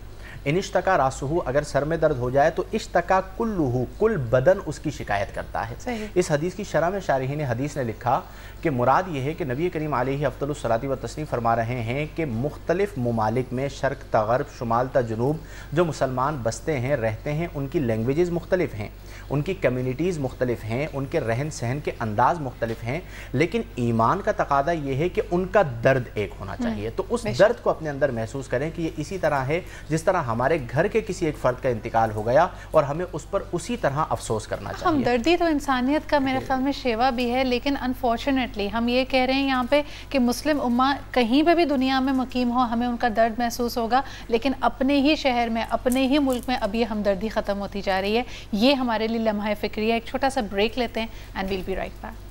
Speaker 6: ان اشتکا راسہ, اگر سر میں درد ہو جائے تو اشتکا کلہ, کل بدن اس کی شکایت کرتا ہے. اس حدیث کی شرح میں شارحین حدیث نے لکھا کہ مراد یہ ہے کہ نبی کریم علیہ افضل الصلاۃ والتسلیم فرما رہے ہیں کہ مختلف ممالک میں شرق تا غرب, شمال تا جنوب جو مسلمان بستے ہیں, رہتے ہیں, ان کی لینگویجز مختلف ہیں, ان کی کمیونٹیز مختلف ہیں, ان کے رہن سہن کے انداز مختلف ہیں, لیکن ایمان کا تقاضا یہ ہے کہ ان کا درد ایک ہونا چاہیے. تو اس درد کو اپنے اندر محسوس کریں کہ یہ اسی طرح ہے جس طرح ہمارے گھر کے کسی ایک فرد کا انتقال ہو گیا, اور ہمیں اس پر اسی طرح افسوس کرنا چاہیے.
Speaker 1: ہمدردی تو انسانیت کا میرے خیال میں شیوا بھی ہے, لیکن انفارچونیٹلی ہم یہ کہہ رہے ہیں یہاں پہ کہ مسلم امہ کہیں پہ بھی دنیا میں مقیم ہو, ہمیں ان کا درد محسوس ہوگا, لیکن اپنے ہی شہر میں, اپنے ہی ملک میں اب یہ ہمدردی ختم ہوتی جا رہی ہے. یہ ہمارے لیے لمحہ فکری ہے. ایک چھوٹا سا بریک لیتے ہیں and we'll be right back.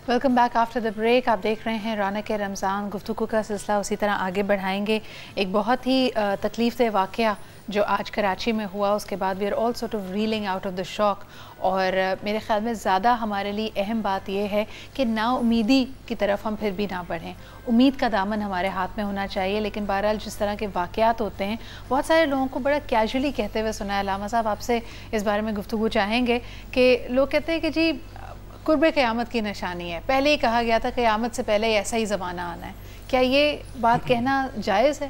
Speaker 1: Welcome back after the break. آپ دیکھ رہے ہیں رونق رمضان. گفتگو کا سلسلہ اسی طرح آگے بڑھائیں گے. ایک بہت ہی تکلیف دہ واقعہ جو آج کراچی میں ہوا, اس کے بعد we are all sort of reeling out of the shock. اور میرے خیال میں زیادہ ہمارے لیے اہم بات یہ ہے کہ نا امیدی کی طرف ہم پھر بھی نہ بڑھیں. امید کا دامن ہمارے ہاتھ میں ہونا چاہیے. لیکن بہرحال جس طرح کے واقعات ہوتے ہیں, بہت سارے لوگوں کو بڑا کیجولی کہتے ہوئے سنا ہے. علامہ صاحب آپ سے اس بارے میں گفتگو چاہیں گے کہ لوگ کہتے ہیں کہ جی قرب قیامت کی نشانی ہے. پہلے ہی کہا گیا تھا قیامت سے پہلے ایسا ہی زمانہ آنا ہے. کیا یہ بات کہنا جائز ہے؟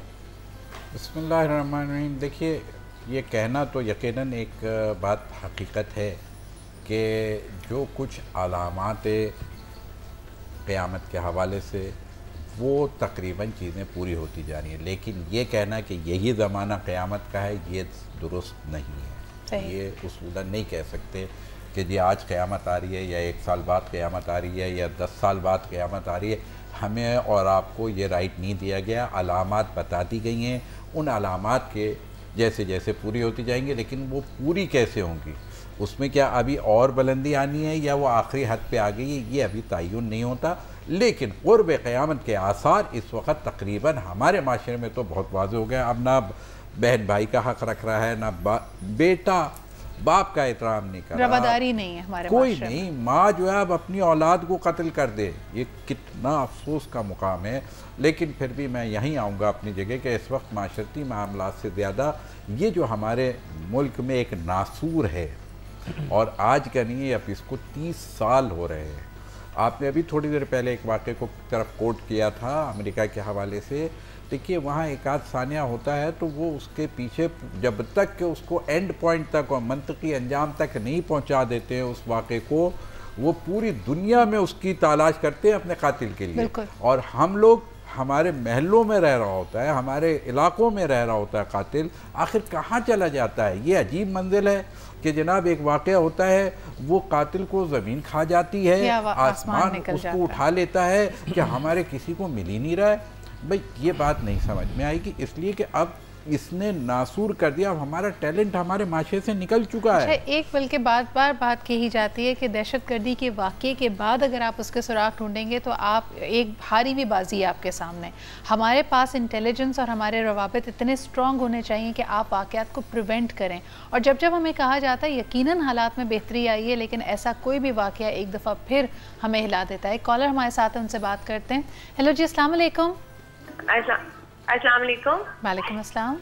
Speaker 7: بسم اللہ الرحمن الرحیم. دیکھیے یہ کہنا تو یقیناً ایک بات حقیقت ہے کہ جو کچھ علامات قیامت کے حوالے سے وہ تقریباً چیزیں پوری ہوتی جا رہی ہیں، لیکن یہ کہنا کہ یہی زمانہ قیامت کا ہے یہ درست نہیں ہے. یہ اصولاً نہیں کہہ سکتے کہ جی آج قیامت آ رہی ہے یا 1 سال بعد قیامت آ رہی ہے یا 10 سال بعد قیامت آ رہی ہے. ہمیں اور آپ کو یہ رائٹ نہیں دیا گیا. علامات بتا دی گئی ہیں، ان علامات کے جیسے جیسے پوری ہوتی جائیں گے، لیکن وہ پوری کیسے ہوں گی، اس میں کیا ابھی اور بلندی آنی ہے یا وہ آخری حد پہ آ گئی ہے، یہ ابھی تعین نہیں ہوتا. لیکن قرب قیامت کے آثار اس وقت تقریباً ہمارے معاشرے میں تو بہت واضح ہو گیا. اب نہ بہن بھائی کا حق رکھ رہا ہے، نہ بیٹا باپ کا احترام نہیں کر رہا،
Speaker 1: رواداری نہیں ہے ہمارے
Speaker 7: کوئی نہیں. ماں جو ہے اب اپنی اولاد کو قتل کر دے، یہ کتنا افسوس کا مقام ہے. لیکن پھر بھی میں یہیں آؤں گا اپنی جگہ کہ اس وقت معاشرتی معاملات سے زیادہ یہ جو ہمارے ملک میں ایک ناسور ہے، اور آج کا نہیں ہے، اب اس کو 30 سال ہو رہے ہیں. آپ نے ابھی تھوڑی دیر پہلے ایک واقعے کو طرف کوٹ کیا تھا امریکہ کے حوالے سے. دیکھیے وہاں ایک آدھ ثانیہ ہوتا ہے تو وہ اس کے پیچھے جب تک کہ اس کو اینڈ پوائنٹ تک اور منطقی انجام تک نہیں پہنچا دیتے ہیں اس واقعے کو، وہ پوری دنیا میں اس کی تلاش کرتے ہیں اپنے قاتل کے لیے. اور ہم لوگ ہمارے محلوں میں رہ رہا ہوتا ہے، ہمارے علاقوں میں رہ رہا ہوتا ہے قاتل، آخر کہاں چلا جاتا ہے؟ یہ عجیب منزل ہے کہ جناب ایک واقعہ ہوتا ہے، وہ قاتل کو زمین کھا جاتی ہے، آسمان اس کو اٹھا لیتا ہے کہ ہمارے کسی کو مل ہی نہیں رہا ہے. بھئی یہ بات نہیں سمجھ میں آئی کہ اس لیے کہ اب اس نے ناسور کر دیا، اب ہمارا ٹیلنٹ ہمارے معاشرے سے نکل چکا ہے.
Speaker 1: ایک بلکہ بار بات کہی جاتی ہے کہ دہشت گردی کے واقعے کے بعد اگر آپ اس کے سراغ ڈھونڈیں گے تو آپ ایک بھاری بھی بازی ہے آپ کے سامنے. ہمارے پاس انٹیلیجنس اور ہمارے روابط اتنے سٹرونگ ہونے چاہیے کہ آپ واقعات کو پریونٹ کریں. اور جب ہمیں کہا جاتا ہے یقیناً حالات میں بہتری آئی ہے، لیکن ایسا کوئی بھی واقعہ ایک دفعہ پھر ہمیں ہلا دیتا ہے. ایک کالر ہمارے ساتھ ہیں، ان سے بات کرتے ہیں. ہیلو جی، السلام علیکم.
Speaker 8: السلام علیکم.
Speaker 1: وعلیکم السلام.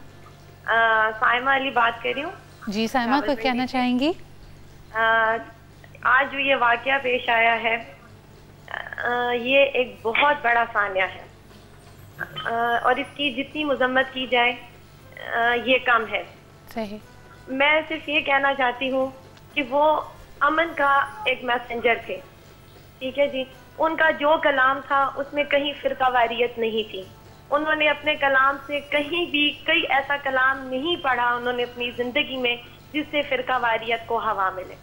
Speaker 8: سائمہ علی بات کر رہی ہوں.
Speaker 1: جی سائمہ، کو کہنا چاہیں گی؟
Speaker 8: آج جو یہ واقعہ پیش آیا ہے یہ ایک بہت بڑا سانیہ ہے، اور اس کی جتنی مذمت کی جائے یہ کم ہے.
Speaker 1: صحیح.
Speaker 8: میں صرف یہ کہنا چاہتی ہوں کہ وہ امن کا ایک میسنجر تھے، ٹھیک ہے جی. ان کا جو کلام تھا اس میں کہیں فرقہ واریت نہیں تھی. انہوں نے اپنے کلام سے کہیں بھی کوئی ایسا کلام نہیں پڑھا انہوں نے اپنی زندگی میں جس سے فرقہ واریت کو ہوا ملے،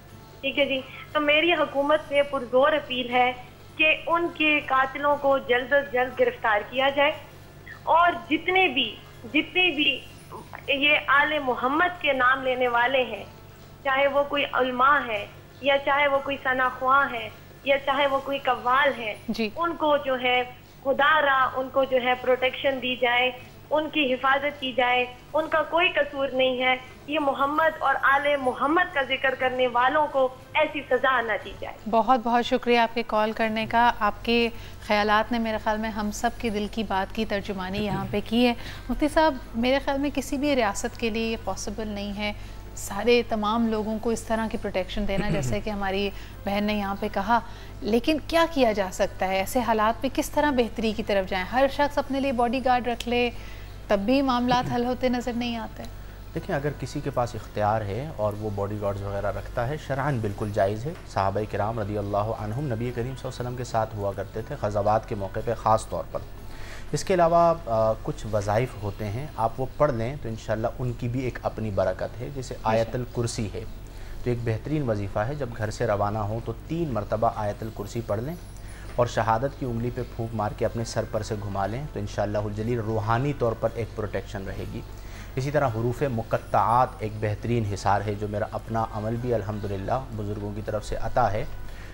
Speaker 8: ٹھیک ہے جی. تو میری حکومت سے پرزور اپیل ہے کہ ان کے قاتلوں کو جلد از جلد گرفتار کیا جائے، اور جتنے بھی یہ آل محمد کے نام لینے والے ہیں، چاہے وہ کوئی علماء ہے یا چاہے وہ کوئی ثنا خواں ہے یا چاہے وہ کوئی قوال ہے، ان کو جو ہے خدا را ان کو جو ہے پروٹیکشن دی جائے، ان کی حفاظت کی جائے. ان کا کوئی قصور نہیں ہے. یہ محمد اور آل محمد کا ذکر کرنے والوں کو ایسی سزا نہ دی جائے.
Speaker 1: بہت بہت شکریہ آپ کے کال کرنے کا. آپ کے خیالات نے میرے خیال میں ہم سب کے دل کی بات کی ترجمانی یہاں پہ کی ہے. مفتی صاحب، میرے خیال میں کسی بھی ریاست کے لیے یہ پاسبل نہیں ہے سارے تمام لوگوں کو اس طرح کی پروٹیکشن دینا، جیسے کہ ہماری بہن نے یہاں پہ کہا. لیکن کیا کیا جا سکتا ہے ایسے حالات پہ؟ کس طرح بہتری کی طرف جائیں؟ ہر شخص اپنے لیے باڈی گارڈ رکھ لے تب بھی معاملات حل ہوتے نظر نہیں آتے.
Speaker 6: دیکھیں، اگر کسی کے پاس اختیار ہے اور وہ باڈی گارڈز وغیرہ رکھتا ہے، شرعاً بالکل جائز ہے. صحابہ کرام رضی اللہ عنہم نبی کریم صلی اللہ علیہ وسلم کے ساتھ ہوا کرتے تھے غزوات کے موقع پہ خاص طور پر. اس کے علاوہ کچھ وظائف ہوتے ہیں، آپ وہ پڑھ لیں تو انشاءاللہ ان کی بھی ایک اپنی برکت ہے. جیسے آیت الکرسی ہے تو ایک بہترین وظیفہ ہے. جب گھر سے روانہ ہوں تو 3 مرتبہ آیت الکرسی پڑھ لیں اور شہادت کی انگلی پہ پھونک مار کے اپنے سر پر سے گھما لیں تو انشاءاللہ الجلیل روحانی طور پر ایک پروٹیکشن رہے گی. اسی طرح حروف مقطعات ایک بہترین حصار ہے، جو میرا اپنا عمل بھی الحمدللہ بزرگوں کی طرف سے عطا ہے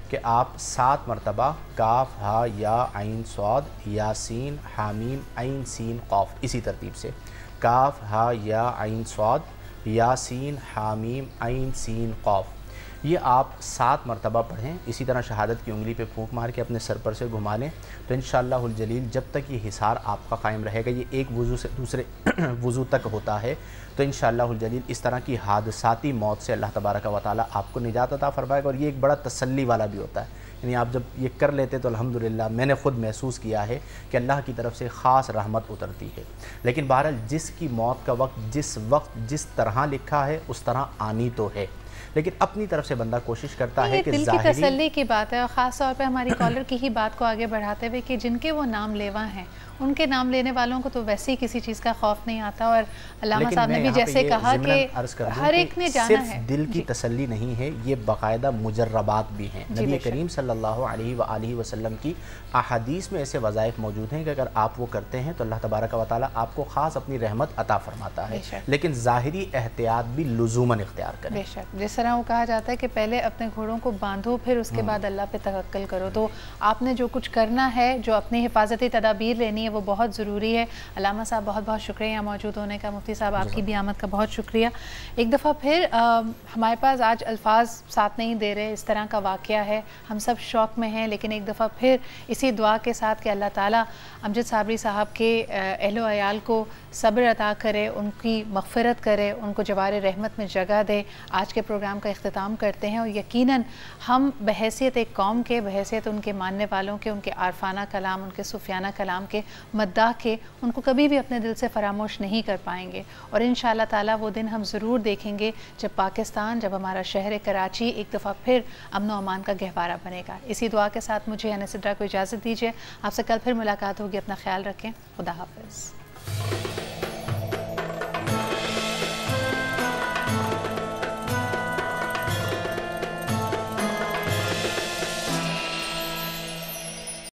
Speaker 6: کہ آپ 7 مرتبہ کاف ہا یا عین صاد یاسین حامیم عین سین قاف، اسی ترتیب سے کاف ہا یا عین صاد یاسین حامیم عین سین قاف، یہ آپ 7 مرتبہ پڑھیں. اسی طرح شہادت کی انگلی پہ پھونک مار کے اپنے سر پر سے گھما لیں تو انشاءاللہ الجلیل جب تک یہ حصار آپ کا قائم رہے گا، یہ ایک وضو سے دوسرے وضو تک ہوتا ہے، تو انشاءاللہ الجلیل اس طرح کی حادثاتی موت سے اللہ تبارک و تعالیٰ آپ کو نجات عطا فرمائے گا. اور یہ ایک بڑا تسلی والا بھی ہوتا ہے یعنی آپ جب یہ کر لیتے تو الحمدللہ میں نے خود محسوس کیا ہے کہ اللہ کی طرف سے خاص رحمت اترتی ہے. لیکن بہرحال جس کی موت کا وقت جس طرح لکھا ہے اس طرح آنی تو ہے، لیکن اپنی طرف سے بندہ کوشش کرتا ہے کہ
Speaker 1: دل کی تسلی کی بات ہے، اور خاص طور پہ ہماری کالر کی ہی بات کو آگے بڑھاتے ہوئے کہ جن کے وہ نام لیوا ہیں ان کے نام لینے والوں کو تو ویسے ہی کسی چیز کا خوف نہیں آتا. اور علامہ صاحب نے بھی جیسے کہا کہ ہر ایک نے جانا ہے.
Speaker 6: صرف دل کی تسلی نہیں ہے، یہ باقاعدہ مجربات بھی ہیں. نبی کریم صلی اللہ علیہ وآلہ وسلم کی احادیث میں ایسے وظائف موجود ہیں کہ اگر آپ وہ کرتے ہیں تو اللہ تبارک و تعالیٰ آپ کو خاص اپنی رحمت عطا فرماتا ہے، لیکن ظاہری احتیاط بھی لزوماً اختیار کریں.
Speaker 1: بے شک، جس طرح وہ کہا جاتا ہے کہ پہلے اپنے گھوڑوں کو باندھو پھر اس کے بعد اللہ پہ توکل کرو. تو آپ نے جو کچھ کرنا ہے، جو اپنی حفاظتی تدابیر لینی ہے، وہ بہت ضروری ہے. علامہ صاحب بہت بہت شکریہ یہاں موجود ہونے کا. مفتی صاحب آپ کی بھی آمد کا بہت شکریہ. ایک دفعہ پھر ہمارے پاس آج الفاظ ساتھ نہیں دے رہے، اس طرح کا واقعہ ہے، ہم سب شوق میں ہیں، لیکن ایک دفعہ پھر اسی دعا کے ساتھ کہ اللہ تعالیٰ امجد صابری صاحب کے اہل و عیال کو صبر عطا کرے، ان کی مغفرت کرے، ان کو جوار رحمت میں جگہ دے. آج کے پروگرام کا اختتام کرتے ہیں، اور یقیناً ہم بحیثیت ایک قوم کے، بحیثیت ان کے ماننے والوں کے، ان کے عارفانہ کلام، ان کے صوفیانہ کلام کے مداح کے، ان کو کبھی بھی اپنے دل سے فراموش نہیں کر پائیں گے. اور انشاءاللہ تعالیٰ وہ دن ہم ضرور دیکھیں گے جب پاکستان، جب ہمارا شہر کراچی ایک دفعہ پھر امن و امان کا گہوارہ بنے گا. اسی دعا کے ساتھ مجھے یعنی صدرہ کو اجازت دیجیے. آپ سے کل پھر ملاقات ہوگی. اپنا خیال رکھیں. خدا حافظ.